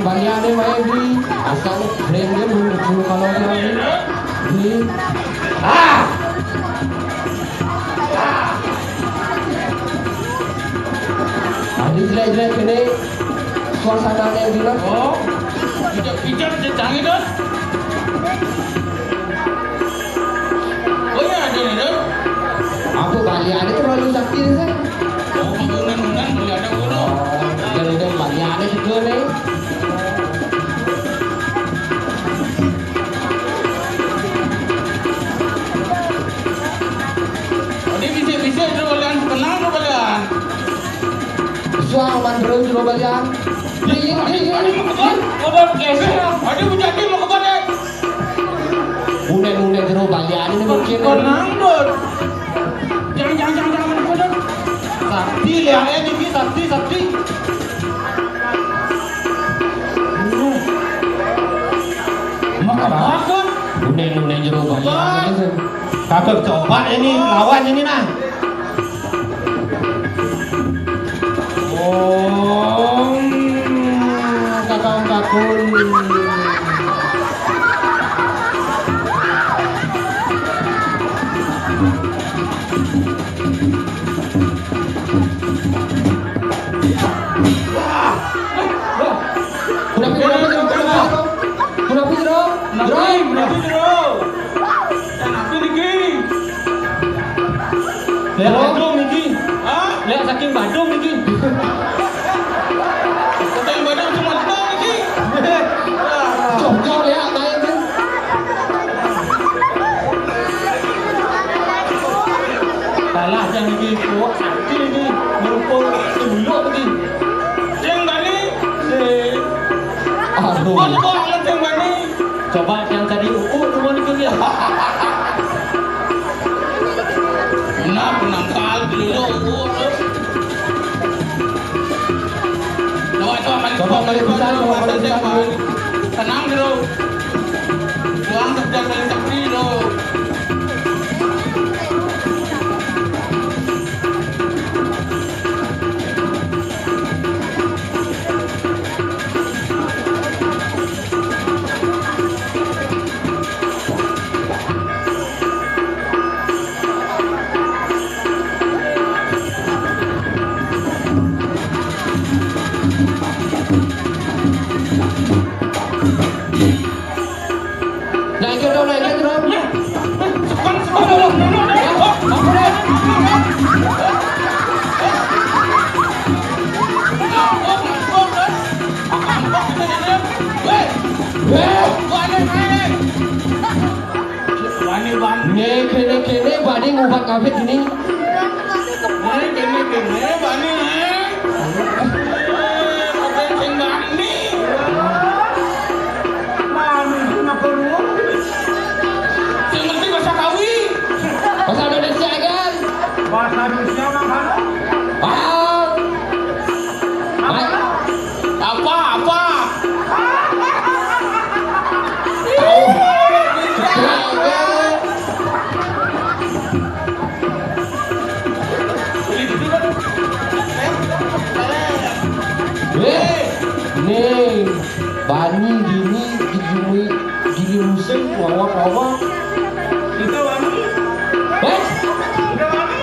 Balian deh main di asal brand dia belum kalau di Adi jelek ini suasana yang bilang Oh. Pijat canggih dok. Oh iya ada nih dok. aku balian itu terlalu sakit sih. Oh bangunan beli ada gunung. Jadi dia balian itu nih. Bisa dulu balian kenal dulu balian. Suang mandro dulu balian. Udah kesel. Ada bujati mau ke mana? Unen dulu balian ini mungkin. Kenang dulu. Jangan dok. Sakti lihatnya nih sakti. Mau ke mana? Unen jero bayar. Kakak coba ini lawan ini nah. Oh, kakak-kakak. Lihat Bandung niki. Lihat saking Bandung niki. Hotel Bandung cuma tahu niki. Jauh ya main kan. Kalah yang niki kuat sakit niki. Merumpung sebelum niki. Yang Bani. Aduh. Oh, banget yang Bani. Coba yang tadi rumah niki dia. Enam kali dulu. Coba kali besar, tenang dulu. Tuang kerja kali sakti dulu. Naik ke dong. Kene Bani ngubah kafe gini. Kene Bani. Bahasa Indonesia kan? Bahasa Indonesia kan? Apa? Nih, Bani gini gini musim wawa. Itu Bani. Itu Bani.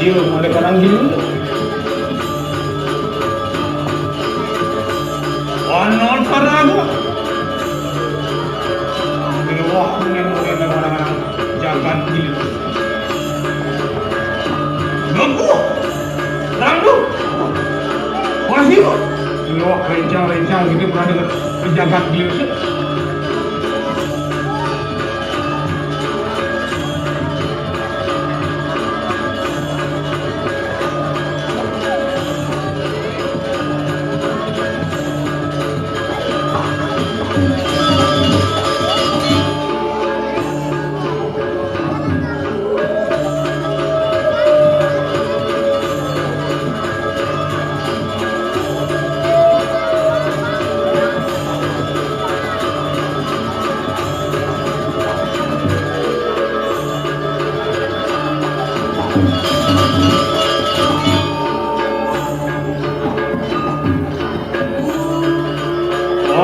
siung oleh orang gini. Anon paraga. Wah, mungkin orang-orang jagat gini. Nunggu, randu, masih. Wah, rencang gitu pernah dengar jagat gini.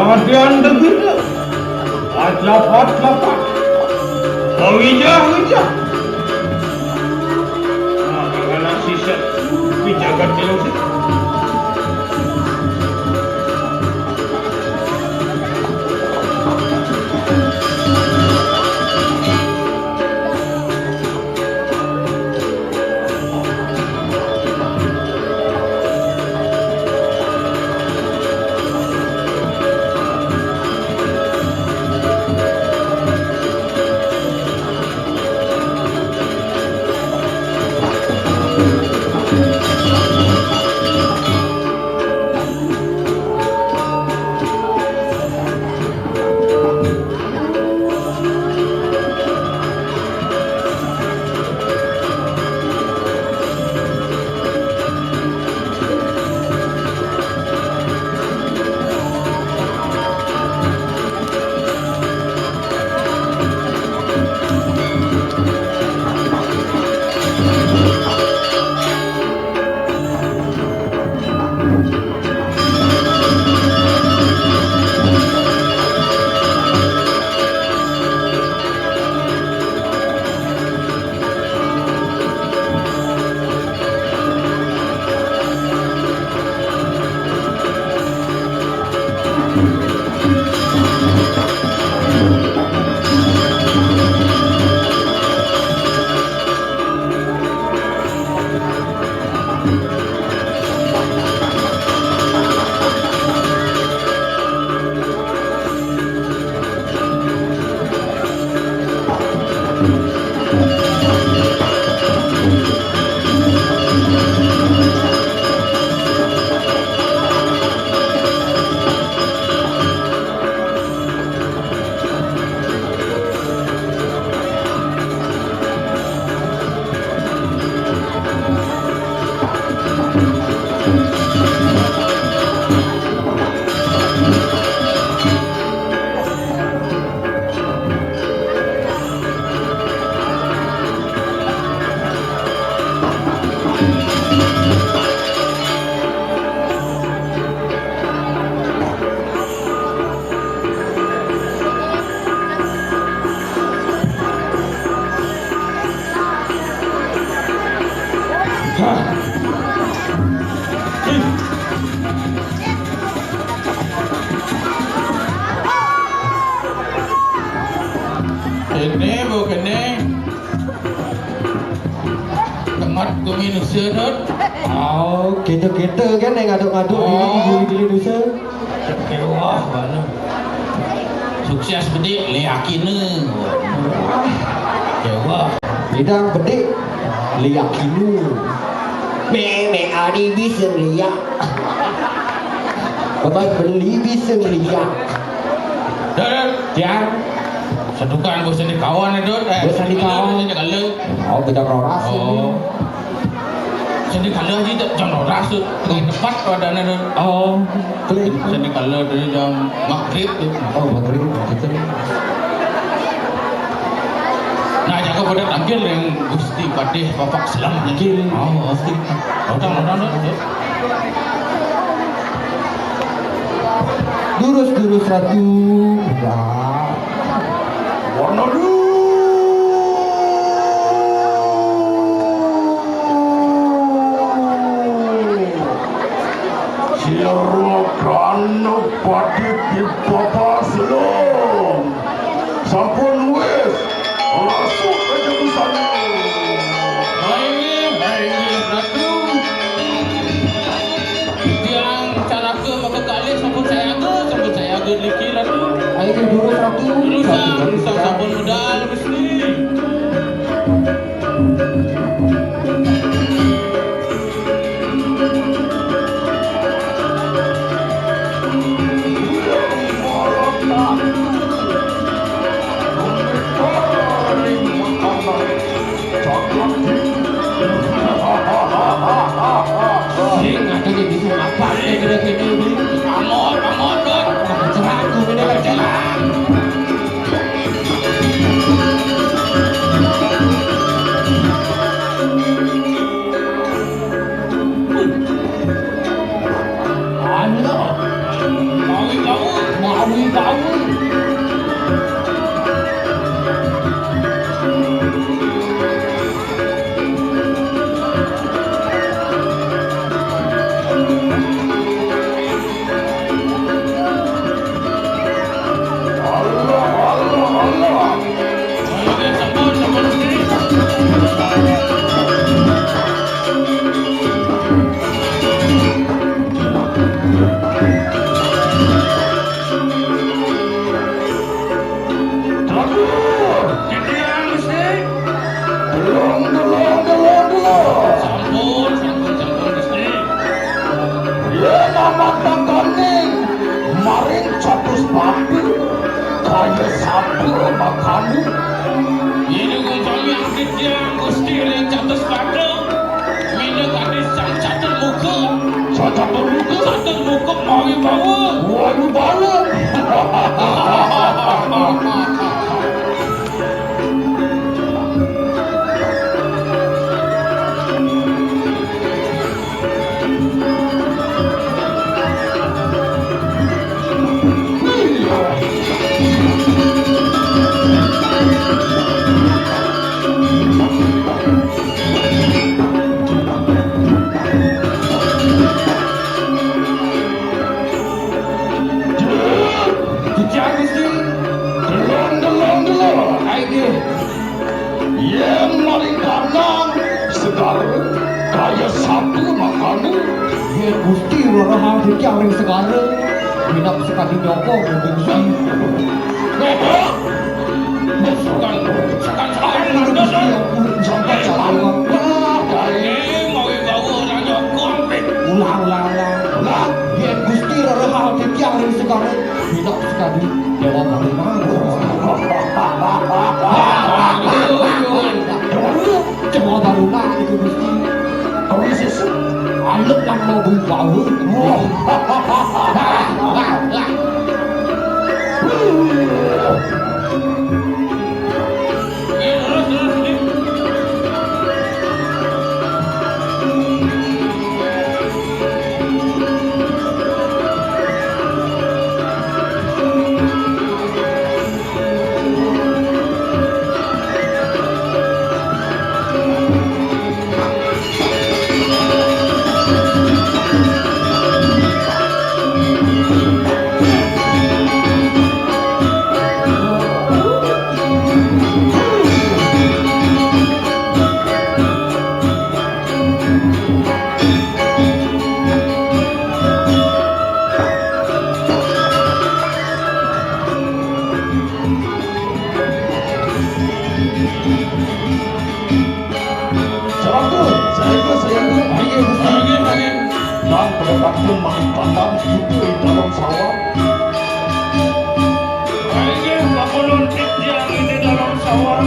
Adian degil, atlapat, hawija. Kalau sisa, dijaga terus. Kene bo kene. Temat kumin sedot. Oh, gitu-gitu kan yang ngaduk-ngaduk ini di Indonesia. Wah, mana. Sukses bedik liyakine. Wah. Lidang bedik liyakinu. Meme adi bisa liyak. Bapak beli bisa liyak. Dan Tiang, sedukan bosan di kawan itu. Bosan di kawan. Kalau oh beda roras oh. Sendi kalau aja jam roras tu tengah tempat pada nana. Oh, klik. Sendi kalau dari jam maghrib tu. Oh, maghrib gitu. Nah, jaga pada tampil yang Gusti Patih Bapak Selam Kiri. Oh, Gusti. Udah. Durus ratu. Ya. Warna Silakan pada di Bapak Selong. Sampun wis masuk ke jurusan. Baik, Ratu. Yang cara ke maka kali sampun saya agak liki Ratu. Ayo dulu Ratu. Rusak sampun modal mesti. Sing ada di situ apa yang gede ini? Pamot, Cerah aku ini cerah. Allah, maui kau. Maring catus papi kaya sapi makamu. Ini kami angkit yang gusti yang catus pada. Mina gadis sang catur muka. Catur muka mawi bawa. Waduh balap. Yang maling kanan segar kaya sapi makamu. Ya gusti rara hati yang segala. Minap sekali nyokong untuk gusti. Sekarang Gusti yang pun sampai jalan. mawi bawa orang nyokong. Ulang. Ya gusti rara hati yang segala. Minap sekali dewa bagaimana? Coba baru nak itu gusti. Kau isi Aluk yang mau bau. Dan pendekatnya maling pandang itu di dalam sawah. Ini bangunan yang di dalam sawah.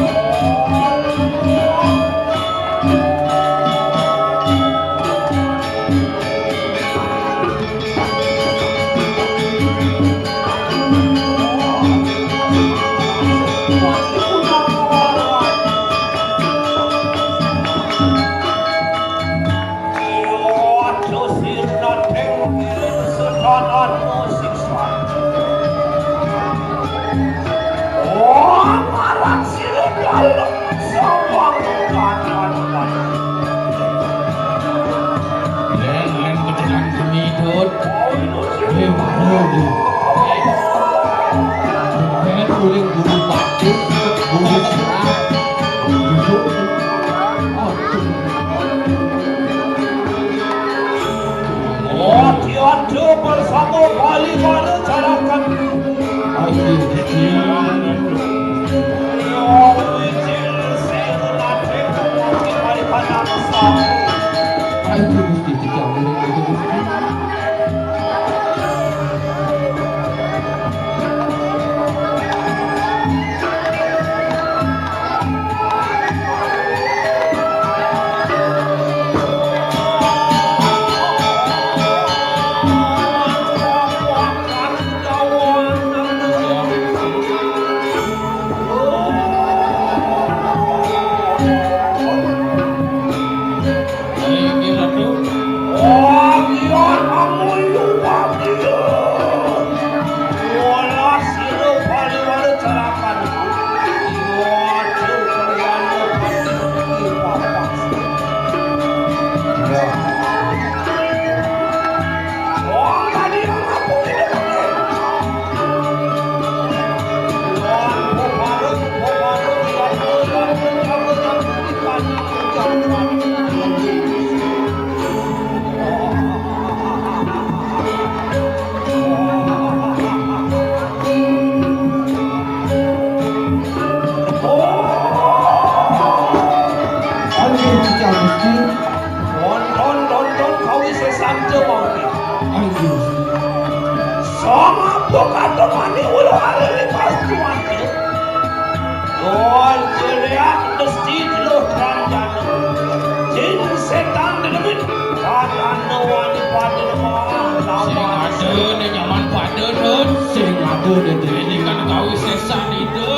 Bali pada carakan Ayo Gusti. Ayo Gusti titiang ini Gusti. Sing ada dede. Ini kan kau sesan itu.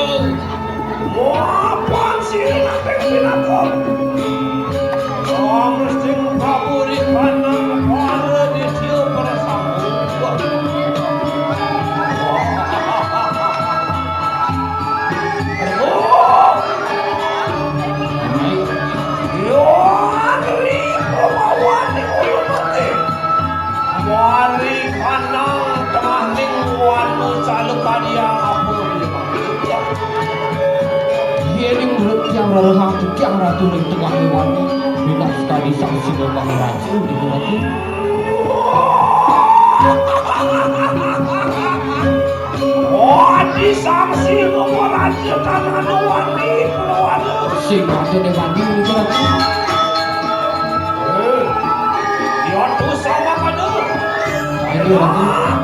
Yang lerahang yang ratu ning tengah lewati bina sekali sang singa bang ratu di ratu. Di sang singa raja tanah wani keluarga. Sing ade ne wani di ratu. Dia tu sama kada. Ayo ratu.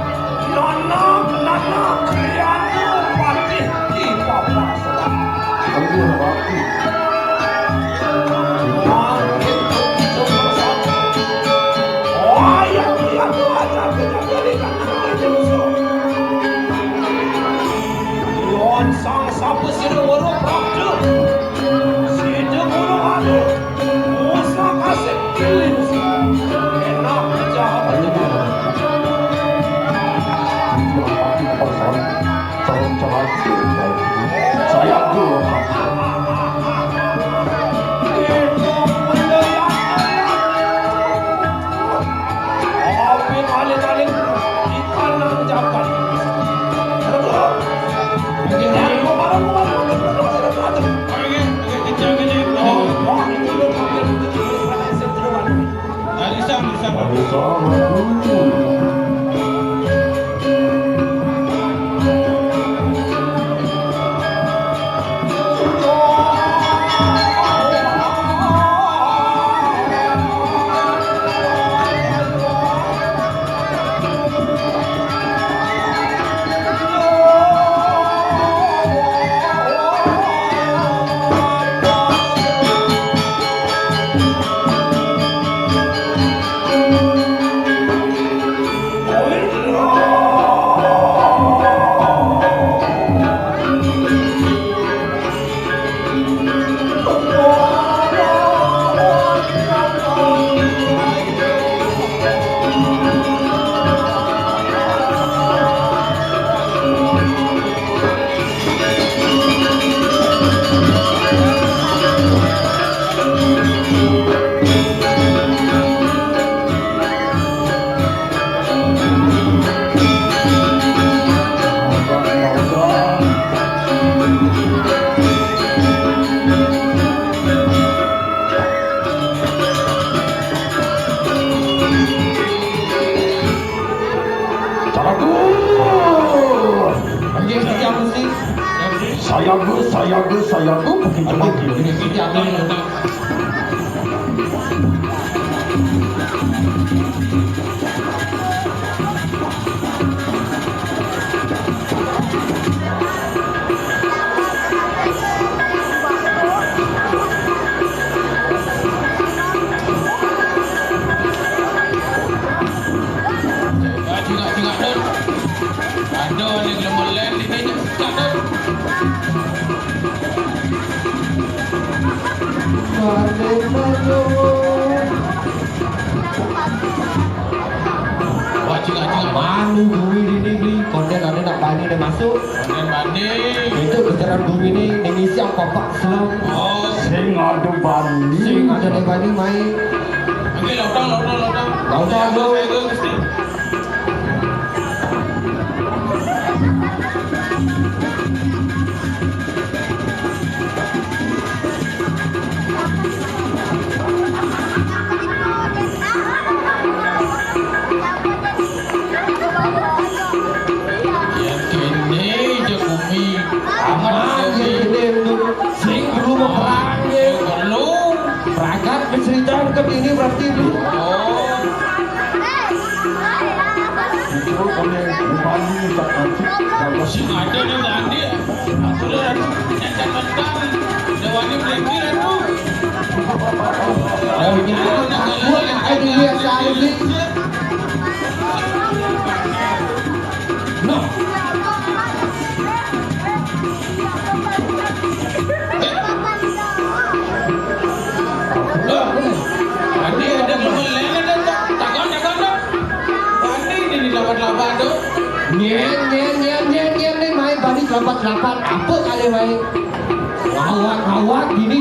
Nana kriana pati di papa. Ayo ratu. Sang sapa sira waro prakta. Sida waro ada. Musa kasih kilin. Enak jahat aja. Saya dulu. Sayangku begitu lagi. Ini ambil dulu. Aduh, ni gemelan ini jangan. Manu bumi ini beli konten ada nak bani dah masuk. Konten banding. Itu kejaran bumi ini Indonesia Bapak Selam. Oh, Sing ada bani. Sing ada di bani main. okey lotang. Lotang, bro. Saya ke mesti. Yang kini je bumi. Amat Amat je dia kena sing dulu mau perang dia. perlu. Peragat bercerita ke ini berarti dulu. Oh, Itu kami bani tak kacik. si ada ni tadi. Aku dah cakap tentang dewan ni berikir tu. Oh ini aku nak lihat saya ni. No. Tadi ada gemelan ada tak? Takkan tak? Tadi ni lapan tu. Nyen ni main bani selamat apa kali main? Ngawak gini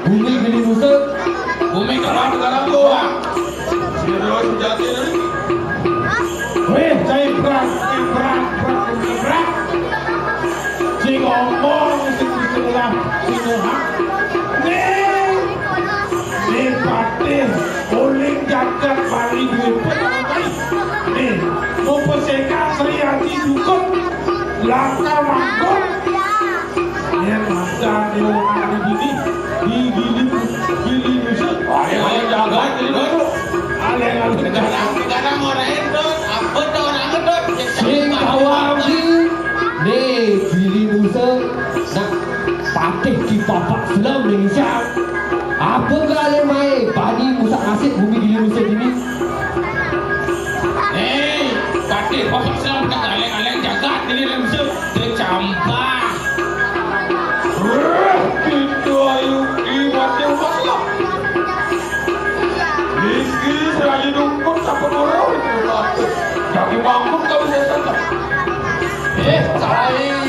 bumi gini musuh. Bumi karam tu. Serius jadi ni. Weh, saya berat. Si ngomong, si kusulah, si nuhak. Nih, patih, uling jagat balik duit pun. Nih, mau perseka Sri Haji Dukun, laka mangkuk. Yang ada di rumah di gili musuh. Ayah jaga ni tu. Aleng-aleng Kadang orang itu apa tu orang itu? Sing kawal ni gili musuh nak patih di Bapak Selam Indonesia. Apa kali main bani musak nasib bumi gili musuh ini? Patih bapak Islam tak aleng-aleng jagat ni langsung tercampur. Itu ayu iwat yang masalah. Rizki Haji Dukun tak penurut itu. Jadi bangun kau bisa santai.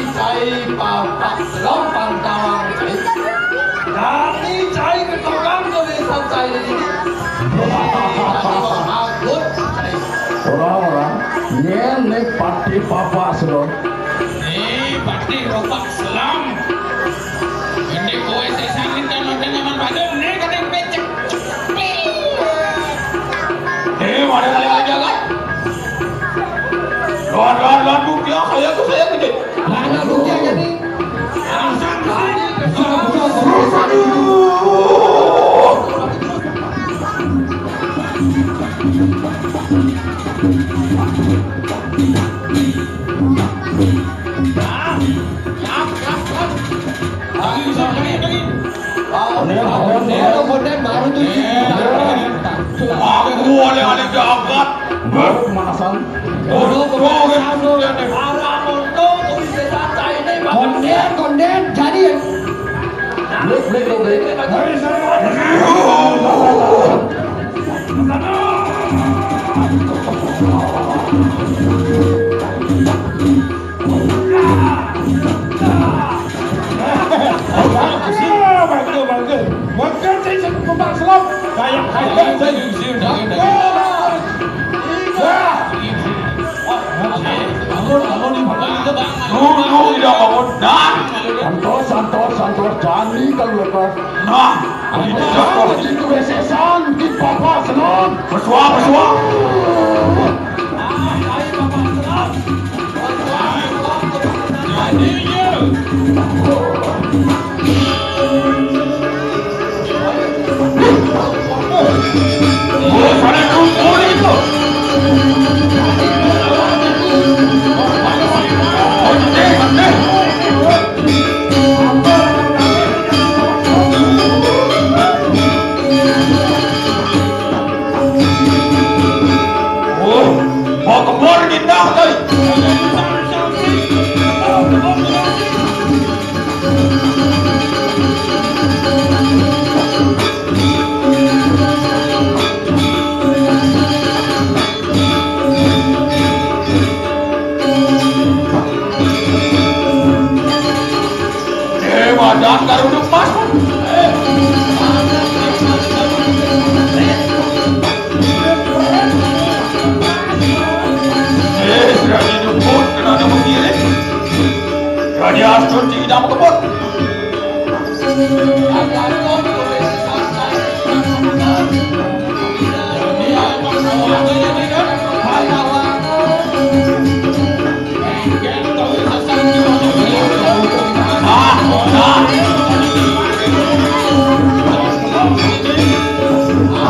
Cai Bapak Selam Pantawang cai. Kami cai ketukang tulisan cai ini. Bagus cai. Orang-orang yang pati papa selon. Patih bapak Islam. Ini kowe saya sangin kan ada nyaman badan ni kata becek. Mana kali jaga? Luar bukti saya tu saya kerja. Mana bukti aja ni? Dia konten baru tu. Aku oleh jagat. Bermanasan. Konten jadi bagus. Bukan saya Bapak Selam. Kayak bangun di mana kita bang? Tidak bangun. Nah, santos. Jani kalau lepas. Nah, itu besesan di Bapak Selam. Bersua. Jadi je. racun tidak kebun.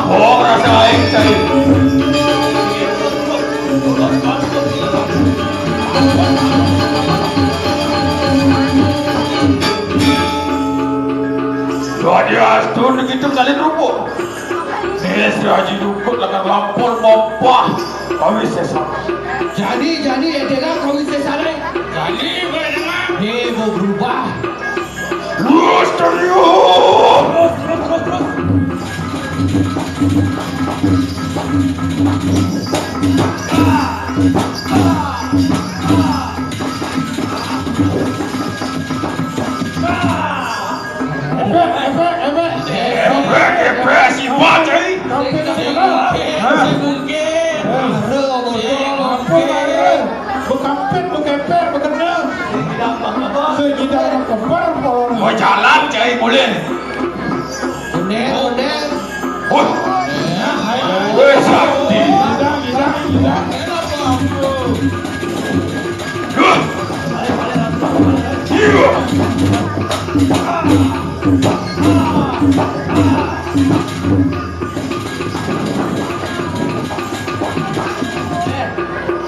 Oh, rasa aing cai. Jadi astun gitu kali rupo. Nes raji dukut lakan lampor mompah. Kami sesat. Jadi edela kau bisa sana. Jadi bagaimana? Dia mau berubah. Luas terus. Efek si bacai. Mau jalan cai boleh. Bener. Weh sakti.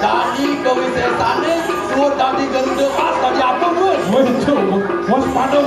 Jadi kewisesane sudah tadi Garuda Mas tadi apa pun. Waspada.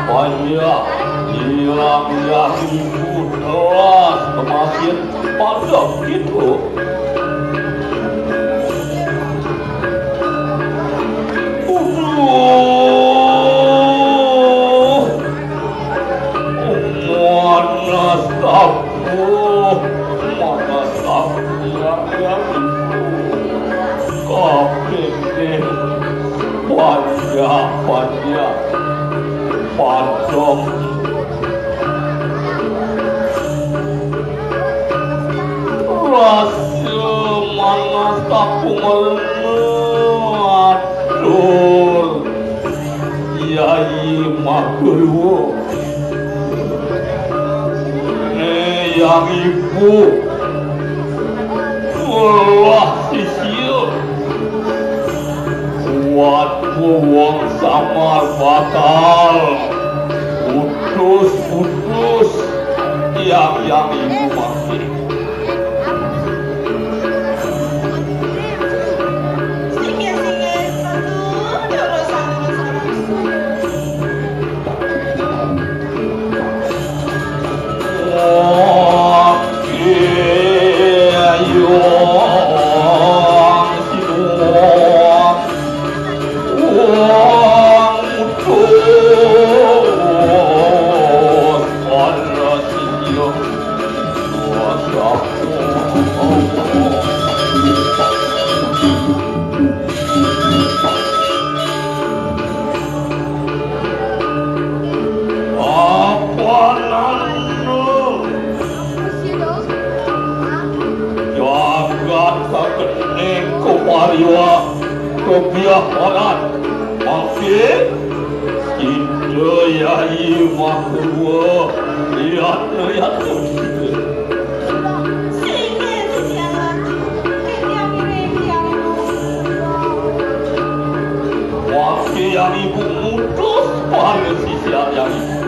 Banyak hilang yang ibu telah semakin padat gitu. Mana sapu yang ibu, kabeh Nih, panja padom rasa manas kapung atur yai mageluwo yang ibu Allah sisil buatmu wong samar bakal putus yang ibu makin Sikit-sikit satu terus kebiasaan makin kita yai makhluk lihat wakil yang ibu mutus pada sisi yang ibu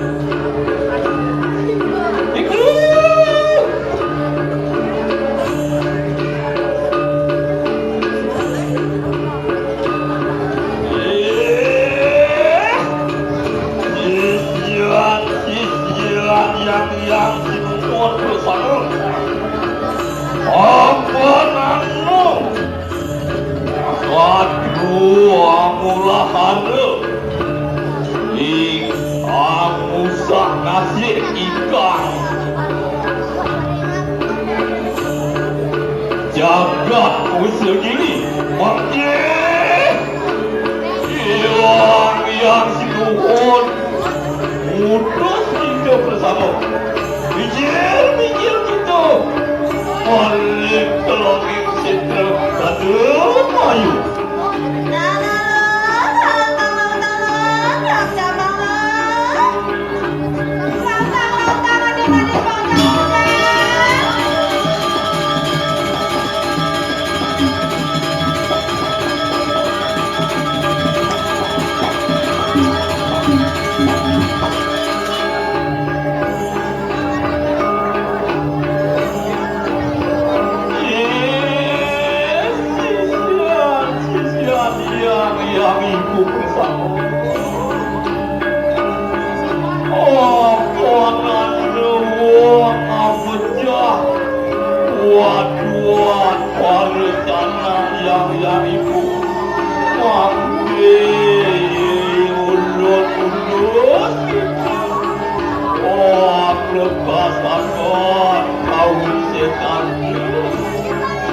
yang dibuat bersama apa nanu aduh amulahan amusak nasi ikan jagat usul gini makin yang sinuhun mutus kita bersama Mikir kita balik telangin senter kadu mayu yang ibu bersama kanan ruang amejah waduan pada sana yang ibu mampi ulun lepasan kau setan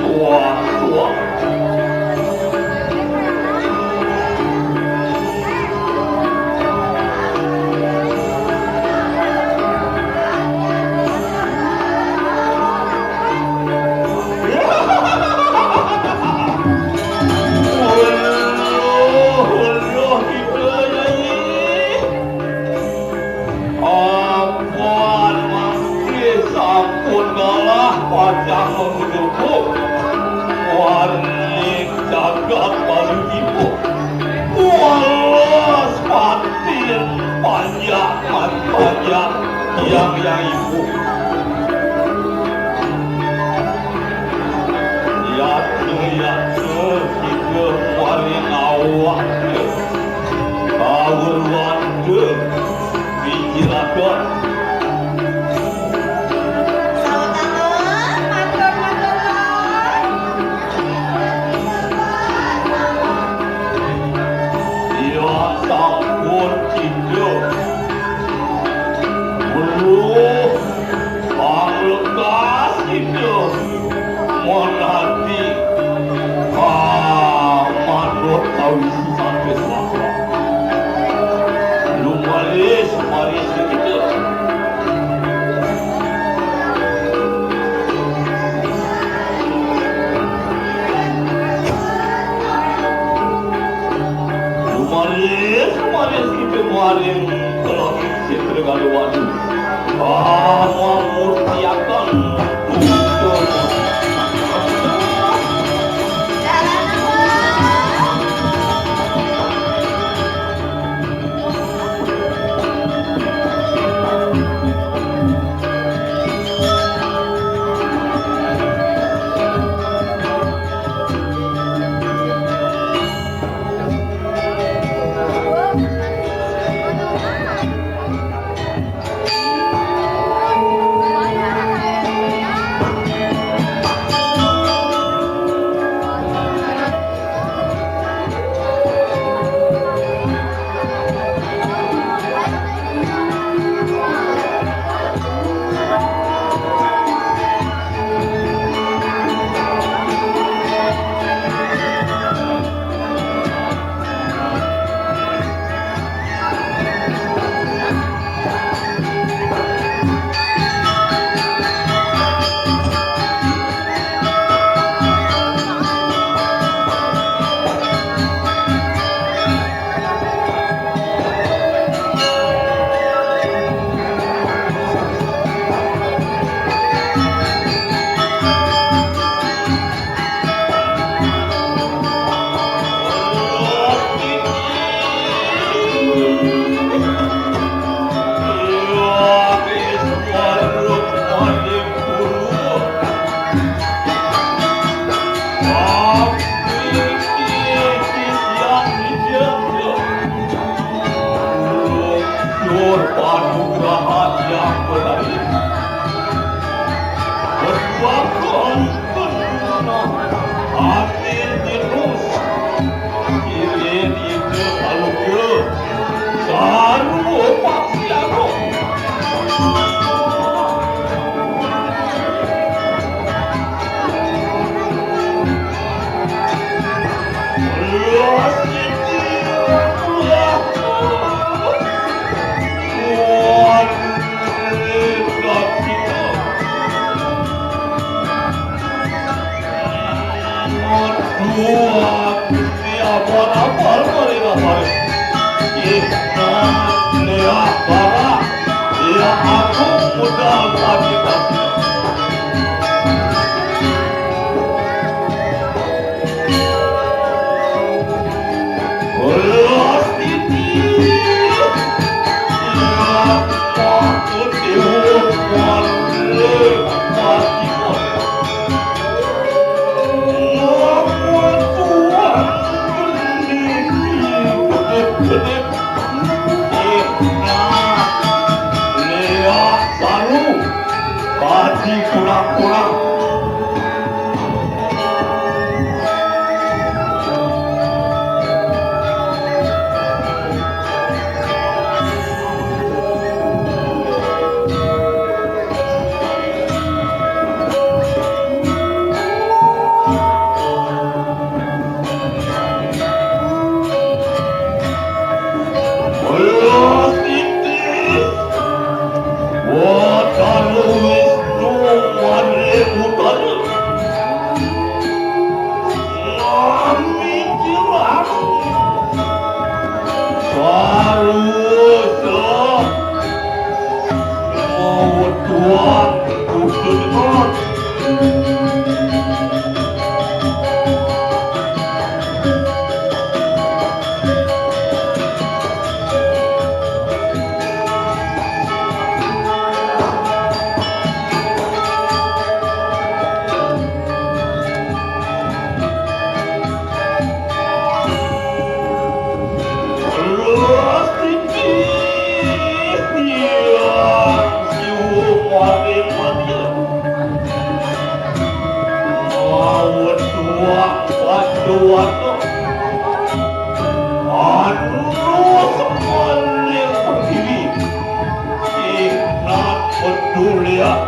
tua pajang menghidupku warnik jagat baru ibu walas patin panjang yang ibu yaitu kita waring awak awal wanda pikiran mengawisi sampai suara. Lu malis kita. Lu malis kita muarin kalau kita tergalu wadu. Murti akan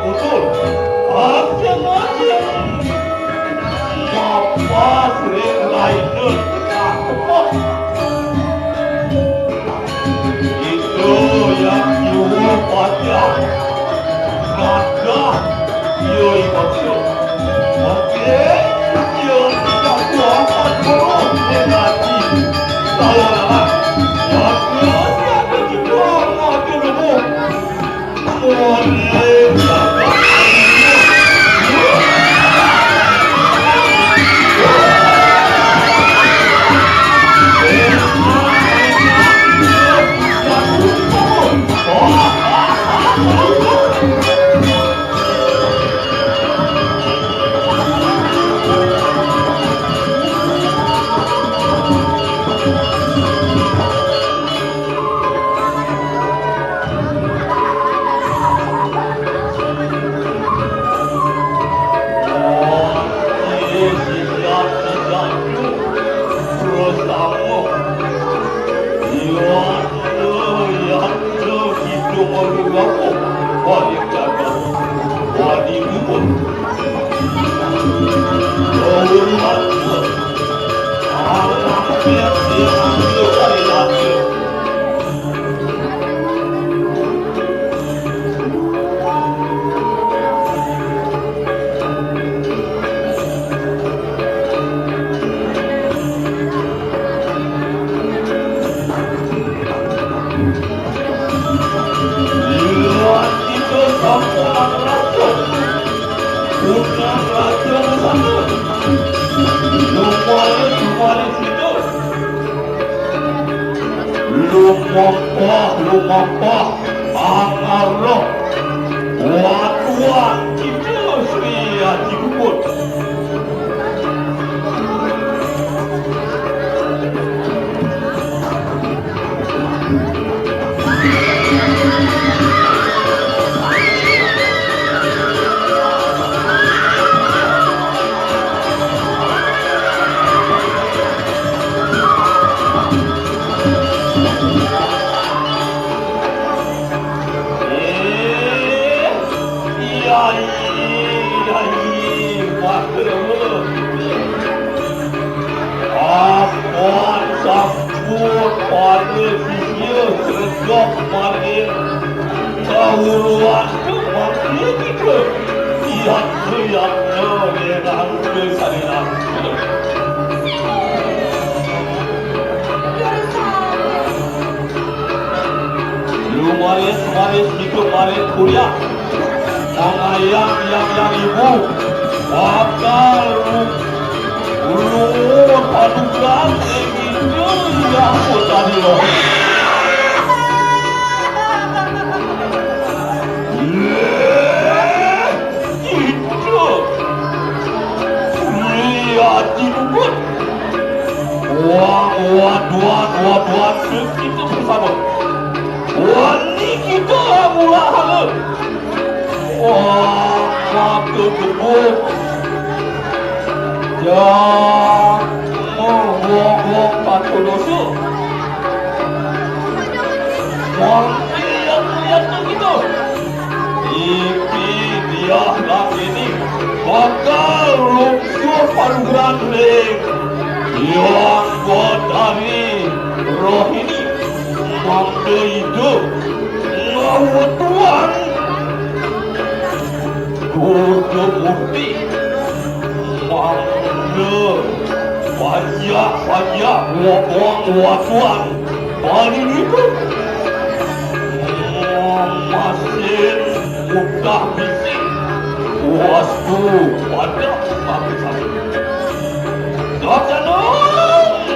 untuk Apa sering lain Lumompah, pangaruh, watuan, itu Sri Haji Gubun. Maris itu maris kuliah mengayang yang ibu bakal ulur padukan begitu yang tadi loh itu lihat dibut wah begitu bersama wani kita mulahan wah waktu gebuk yang mengwong patu dosa lihat begitu dia lagi ini bakal lumpur paduran leng yang dari roh ini mampu hidup mau tuan kudu bukti mampu banyak tuan balik itu masih mudah bisik wastu pada sampai Dosa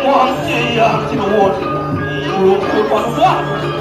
mampu yang sinuun lumpur padukan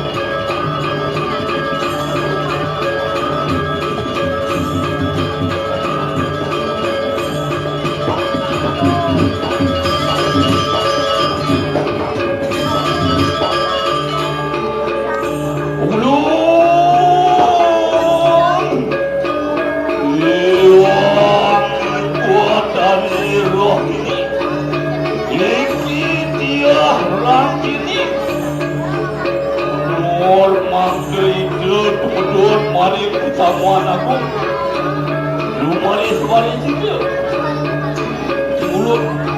mari persamuan aku lumayan juga mulut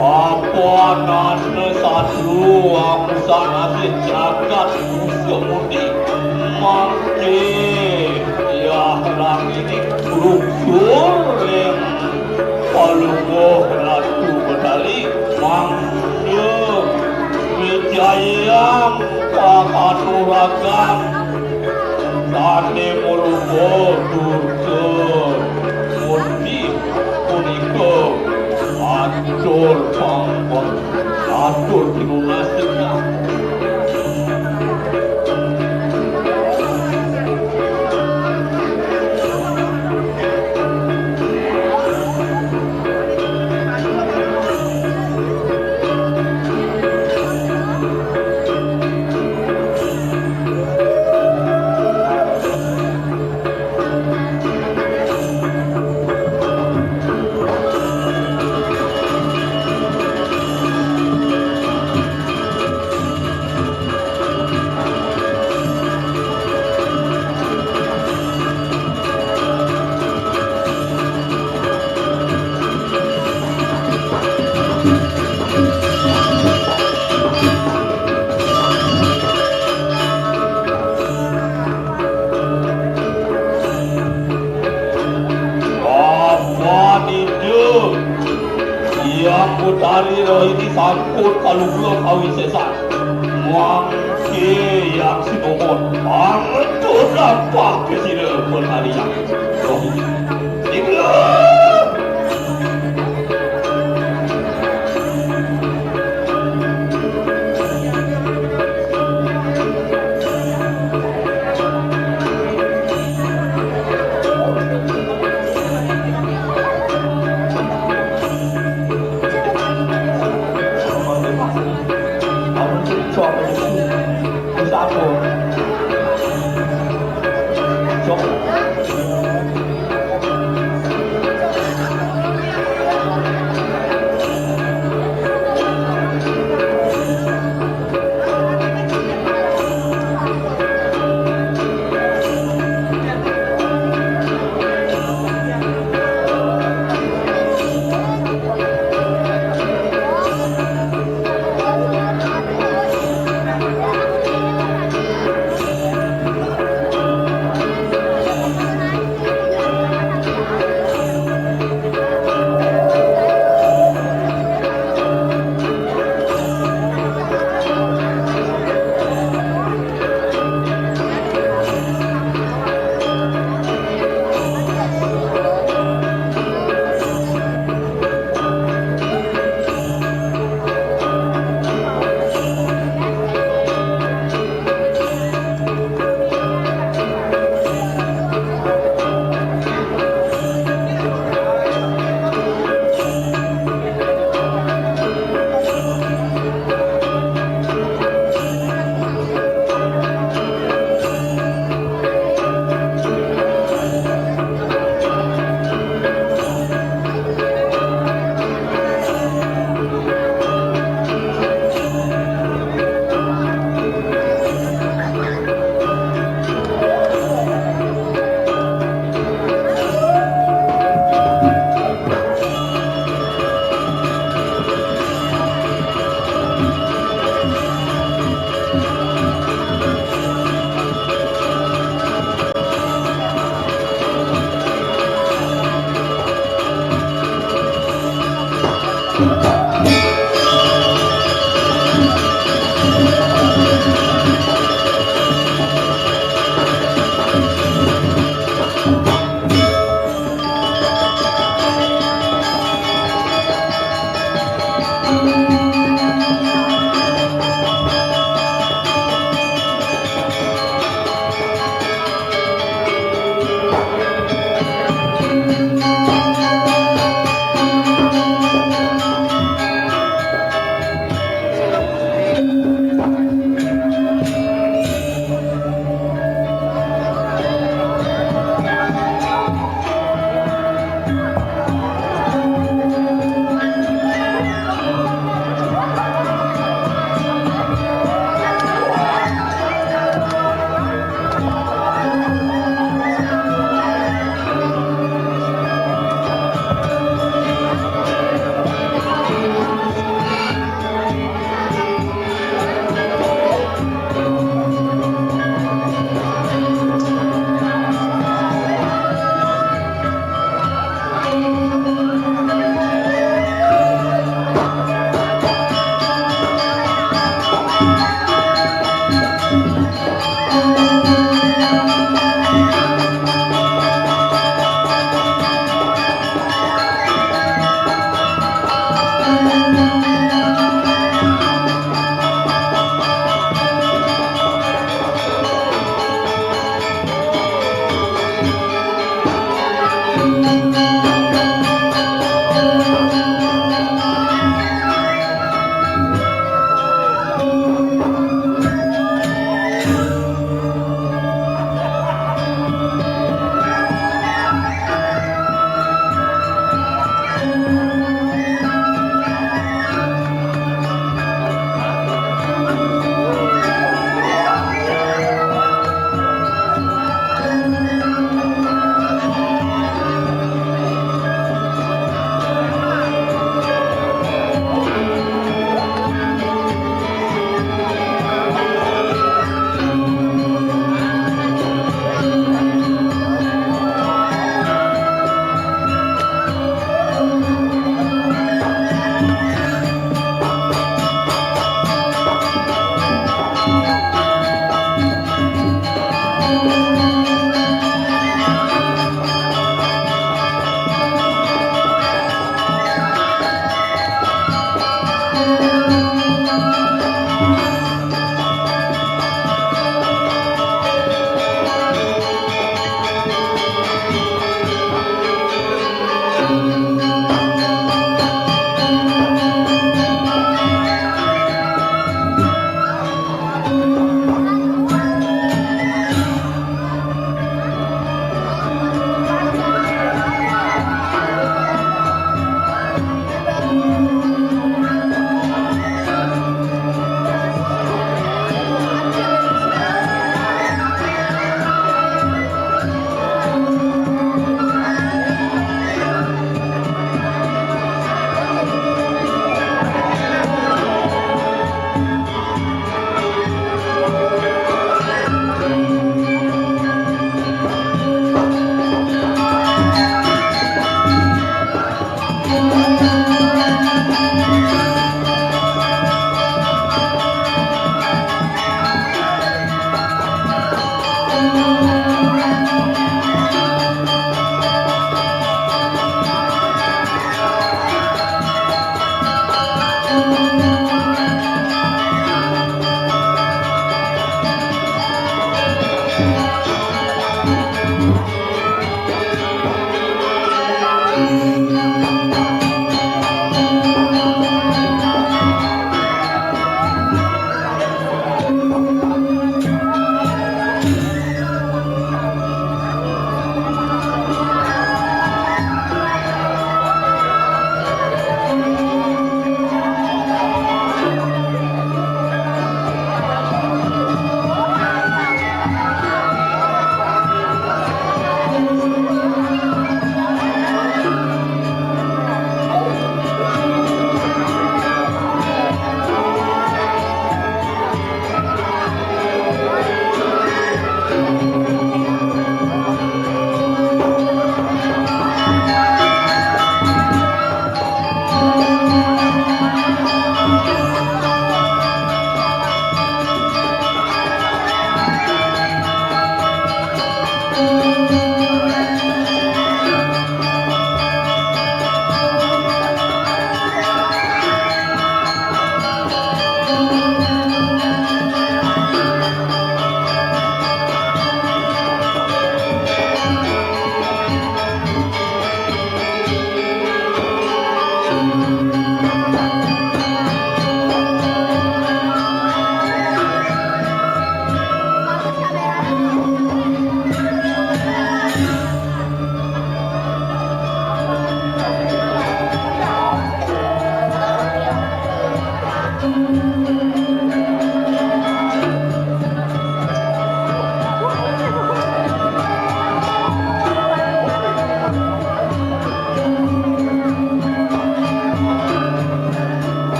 Apa nanda satu amusana sejagat semudi mangke ya ini luksur yang palugoh ratu bedali mangke wijayang pakanuragan sane mulugo durga murni puniko atur pangkot atur tinunasnya Putari rohini sangkut kaluglo kawisesan mangke yang sinomon angetur nampak kesira putari yang rohini iklan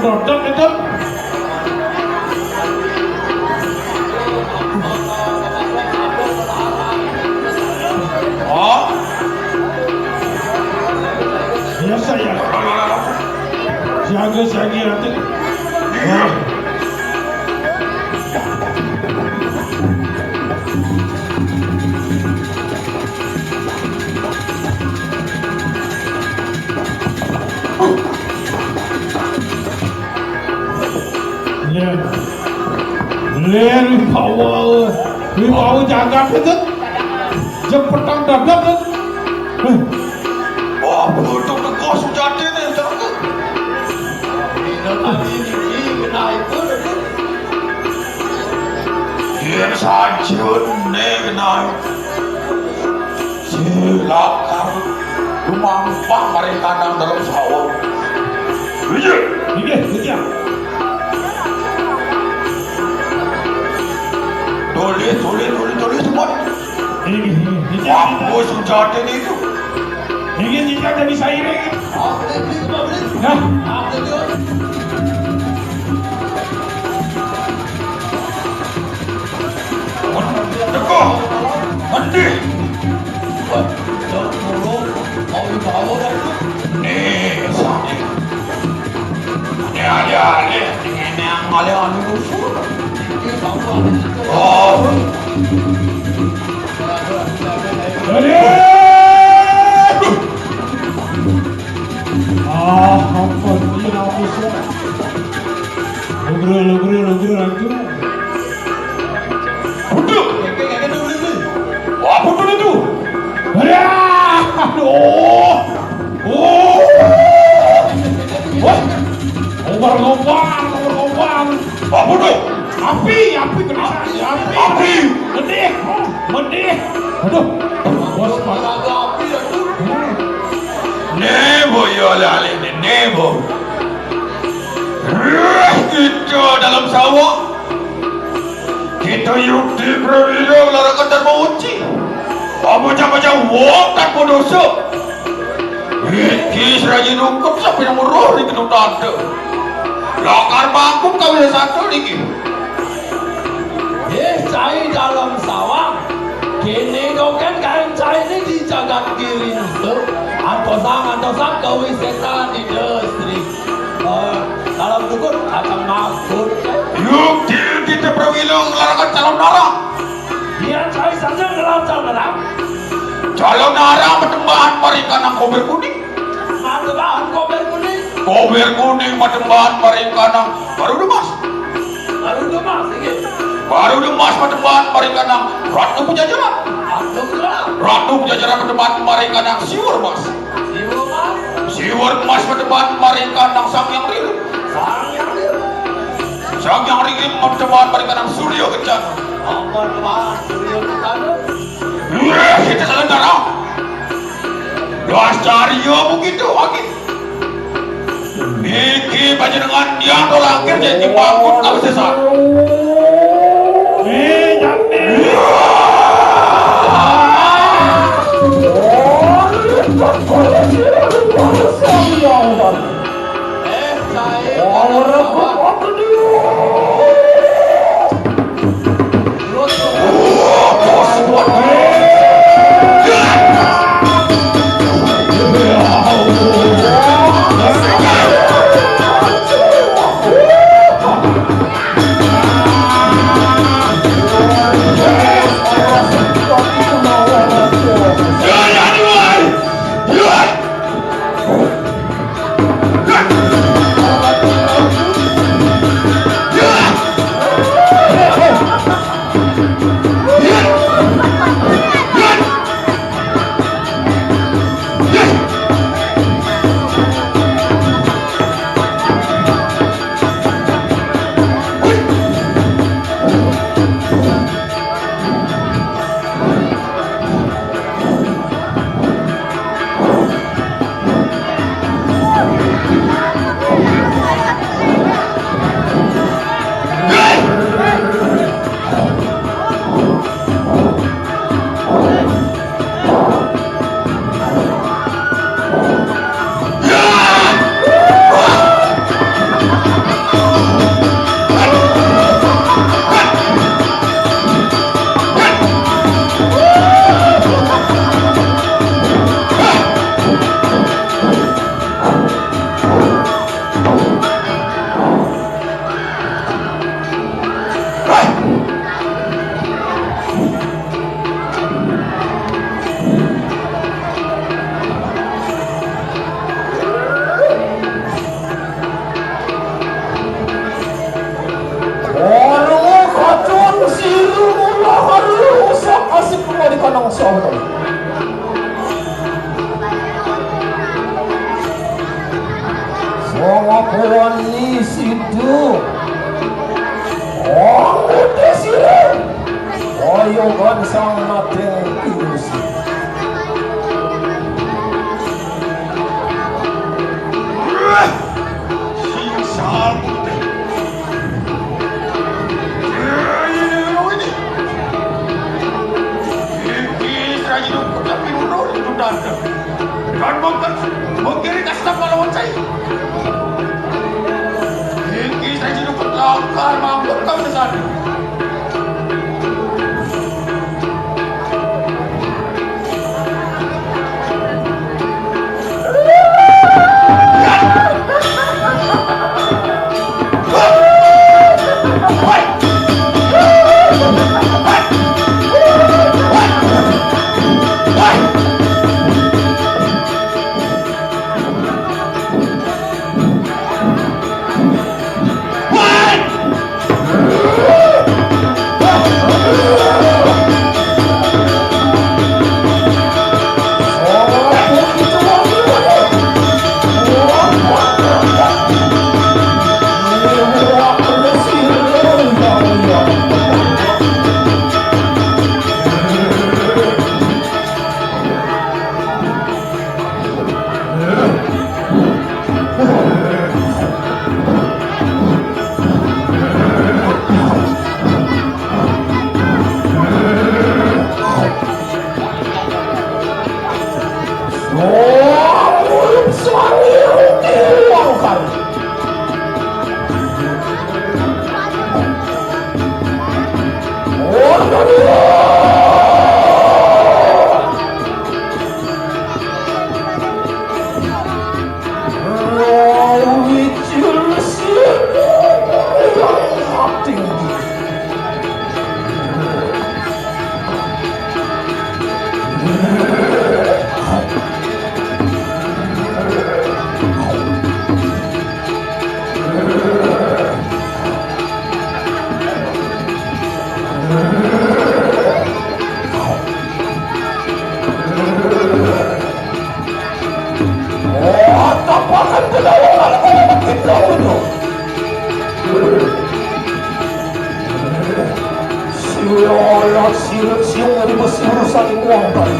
dodot itu. Oh, Biasa ya. Siaga nanti. Wah. Len bawa jagat itu. Jempetang dadak itu. wah, betul teko sujati nih, jangan. Dino tadi ini kena itu. Dia sajun nih kenal. Silakan lumampah mereka dalam sawah. Bijak. Ini. Tulis semua. Ini. Wah, sujati nih itu. Ini jika jadi saya ini. Nah, Teko, mandi. Nih, sakit. Ini alih-alih. Ini yang alih-alih musuh. Oh, apa ini apa sih? Lugru lagi. betul. Wah, betul itu. Aduh. Wah. Ngobar. Wah, betul. Api kena saya. Api. Mendih. Aduh. Bos Nebo ya alih-alih ini, nebo. Kita dalam sawah. Kita yukti prawira larakan dan mauci. Baca-baca wong tanpa dosa. Iki seraji nungkep sampai yang meroh di gedung tanda. Lakar bangkuk kawin satu lagi. Cai dalam sawah. Kini kau kan cai ini di jagat kiri itu. Antosang kewisetan industri. Dalam dukun akan makut. Yukti kita prawira larakan calon darah. Dia cai saja dalam calon. Calon darah pertembahan marikan kober kuning. Bahan kober kuning. Kober kuning pertembahan marikan baru demas. Baru demas ini. Baru demas pertembahan marikan Ratu Pajajaran. Ratu Pajajaran pertembahan marikan siwur mas. Siwur mas pertembahan marikan sang yang rindu. Sang yang rindu pertembahan marikan Surya Kencana. Kita saling darah. Dasarnya begitu lagi. Niki panjenengan yang tolakir jadi bangun kau sesat. orang sobat. Semua kawan ni situ. Oh, udah sih. Oh, yo kan sama terus. Siung ribut urusan uang tadi.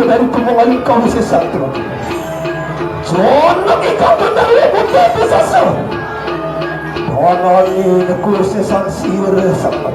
Dari kembali kau sesat. Jono kita benar benar besar. Jono ini kursi sansir sama.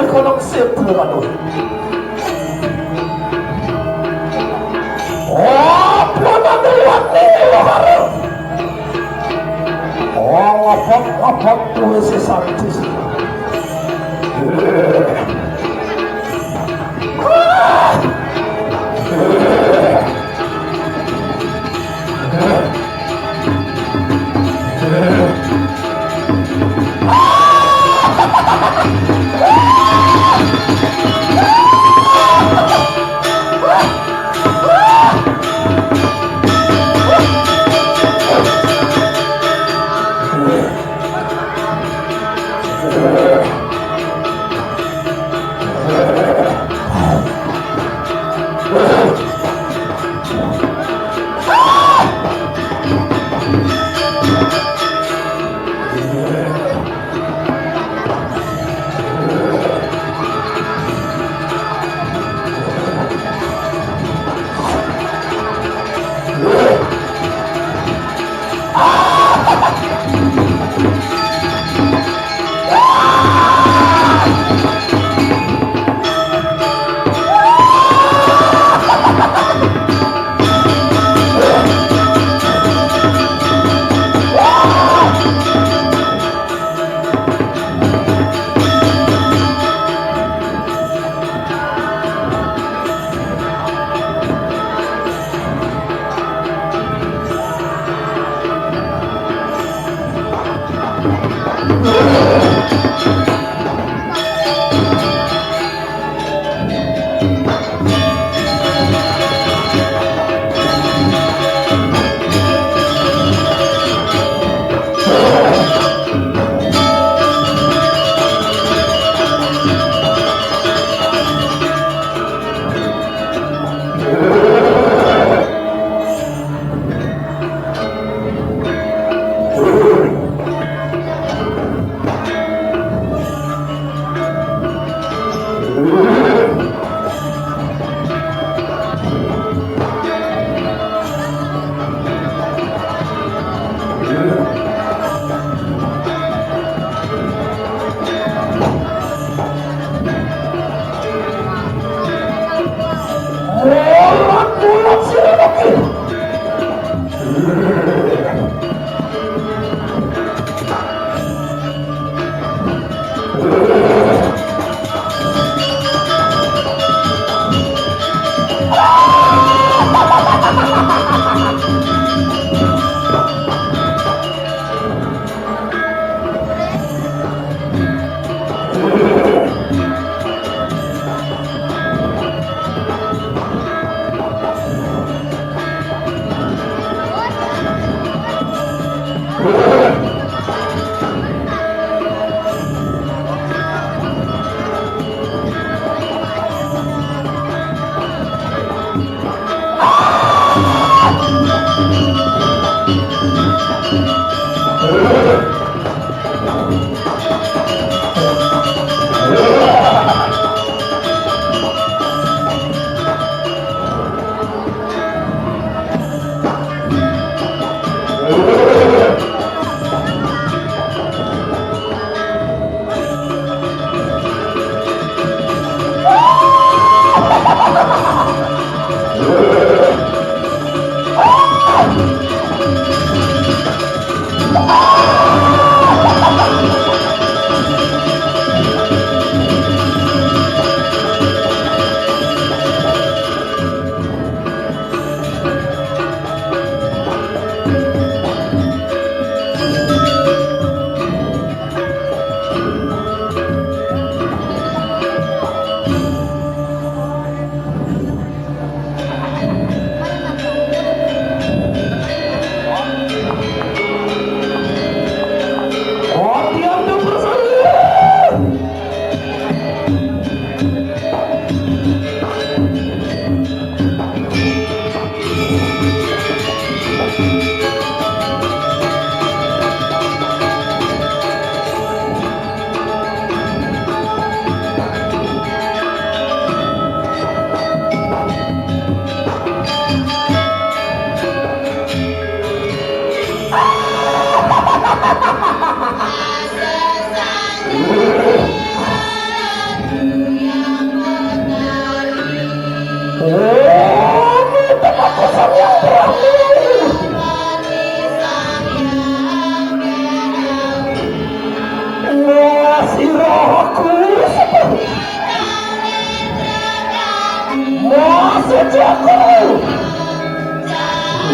kolong sip terlalu. Oh, belum lewat baru. Oh, apa tuh sesantis.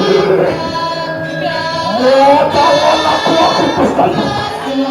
Jangan aku sekali. Aku sekali. Aku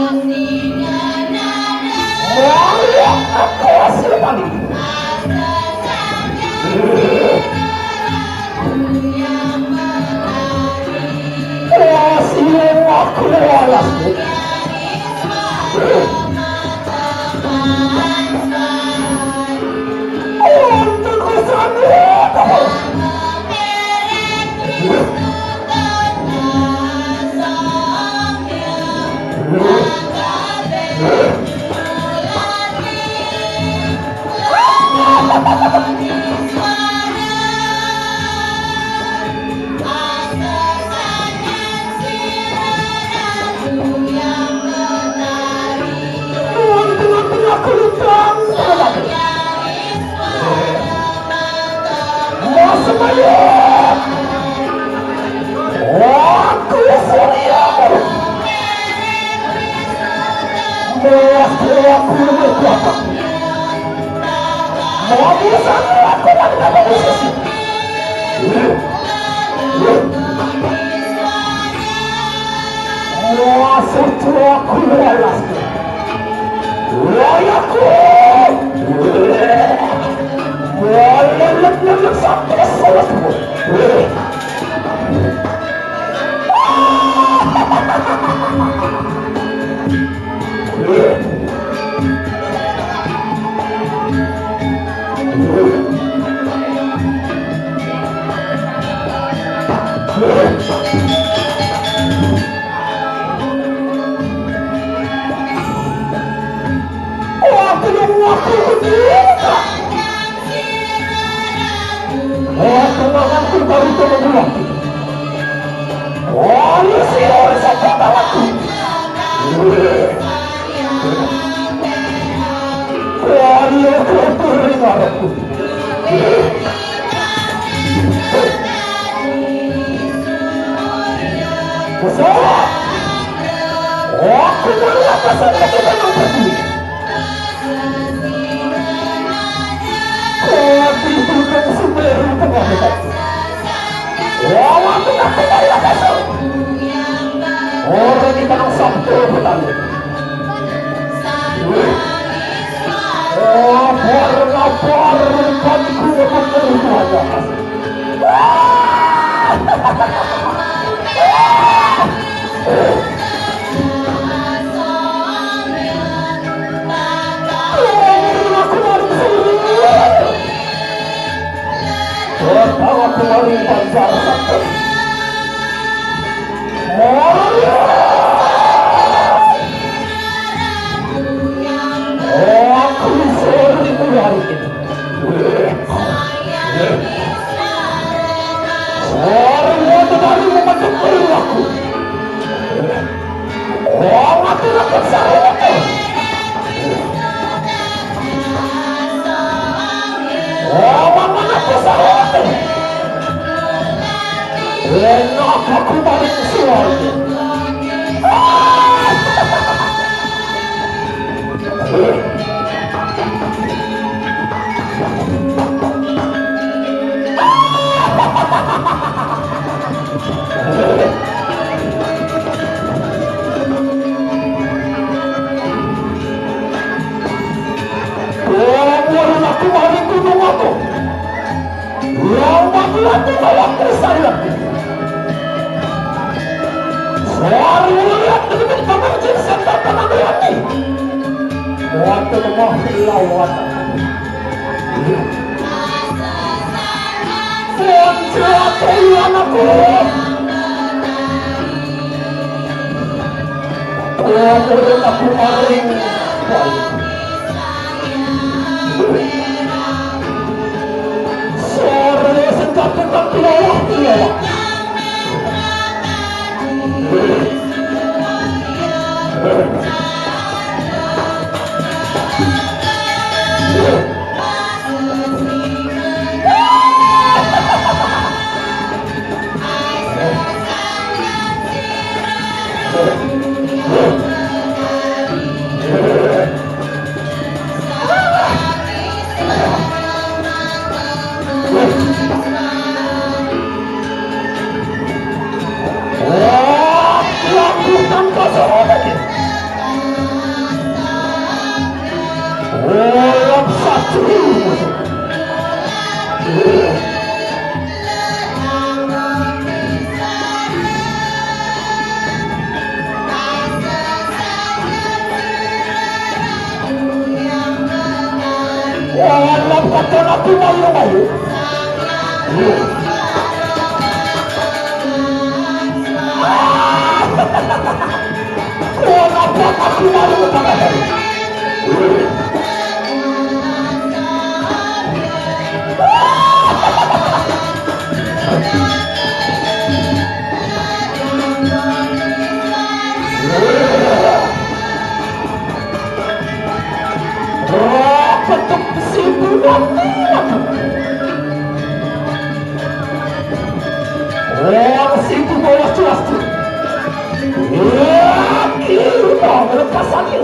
Kan aku mau. Kenapa aku mau pakai? Bentuk besi bulan situ bawah jelas tuh. Gila, melepasannya.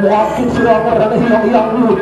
Makin sudah ada yang belum.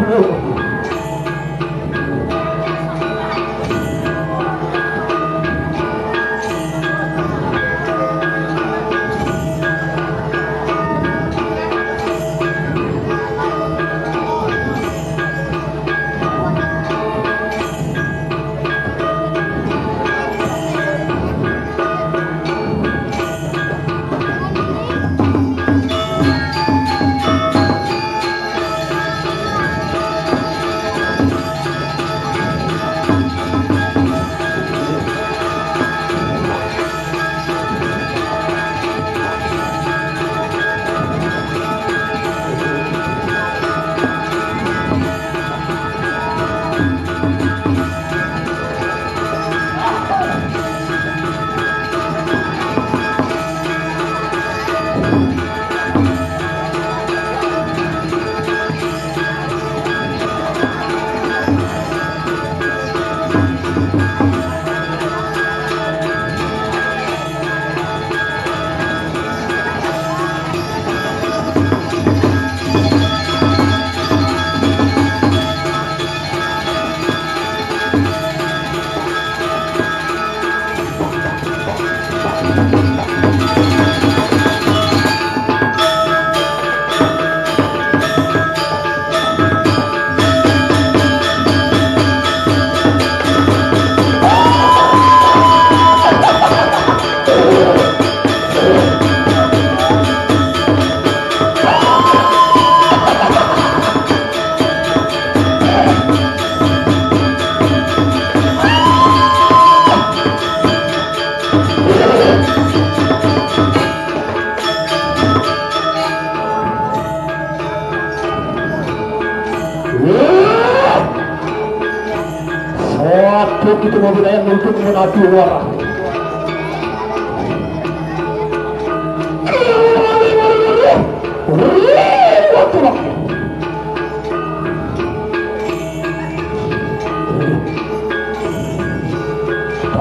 Aduh, itu mobil yang untuk menaati warah.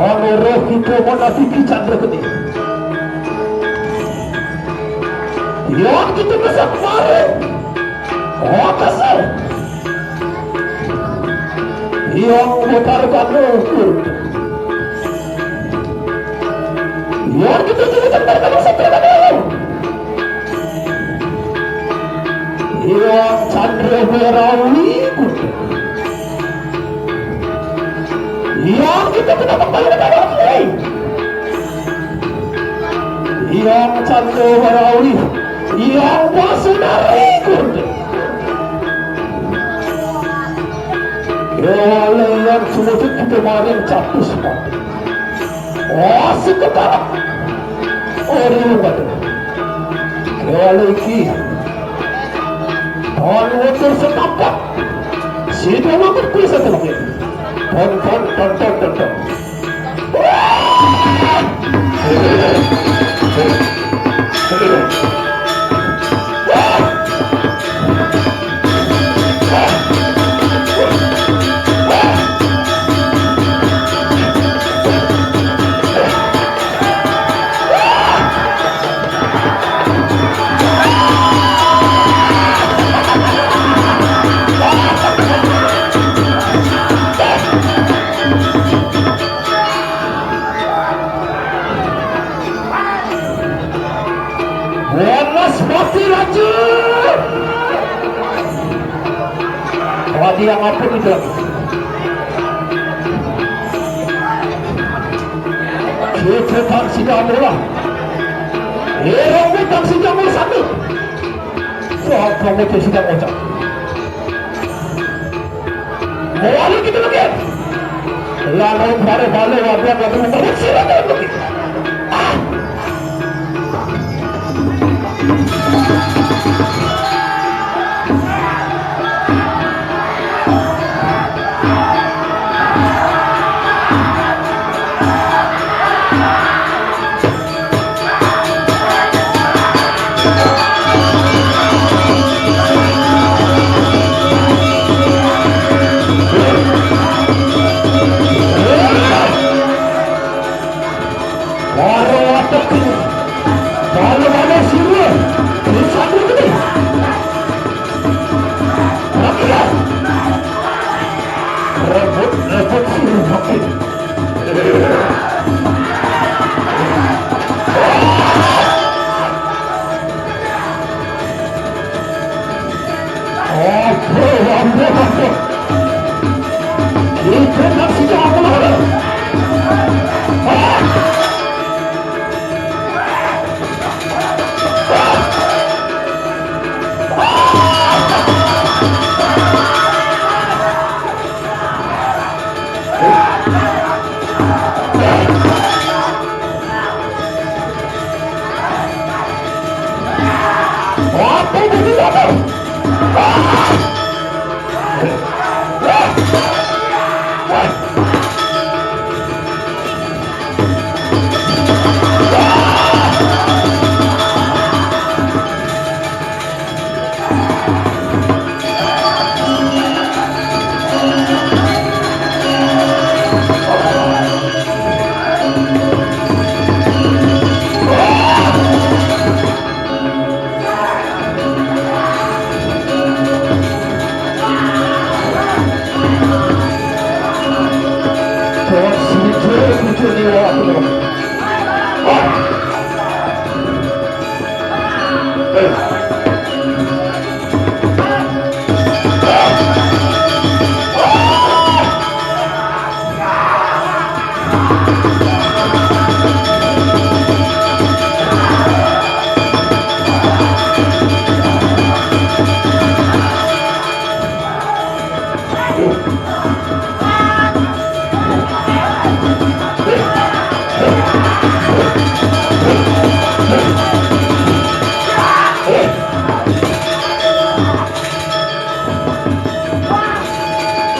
Kami roh kita menanti Chandra Keti. Yang kita bisa kemarin. Oh, kasar. Yang bertarung ukur. Yang kita bisa bertarung sekarang. Yang Chandra Berawi ukur. Yang kita tidak kembali kepada Allah. Yang Chandra Berawi, yang Wasunari Gurda. Oleh yang sumujud kita kemarin jatuh semua. Asik ketara. Orang batu. Oleh ini, tahun untuk setampak. Siapa nak berkuasa terlebih? Ton. Mati laju. Wadi yang apa itu? Kita tak sidang mula. Kita tak sidang mula satu. Soal kamu tu sidang macam. Mula kita lagi. Lalu bare wadah lagi sidang lagi.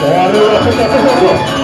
Waduh,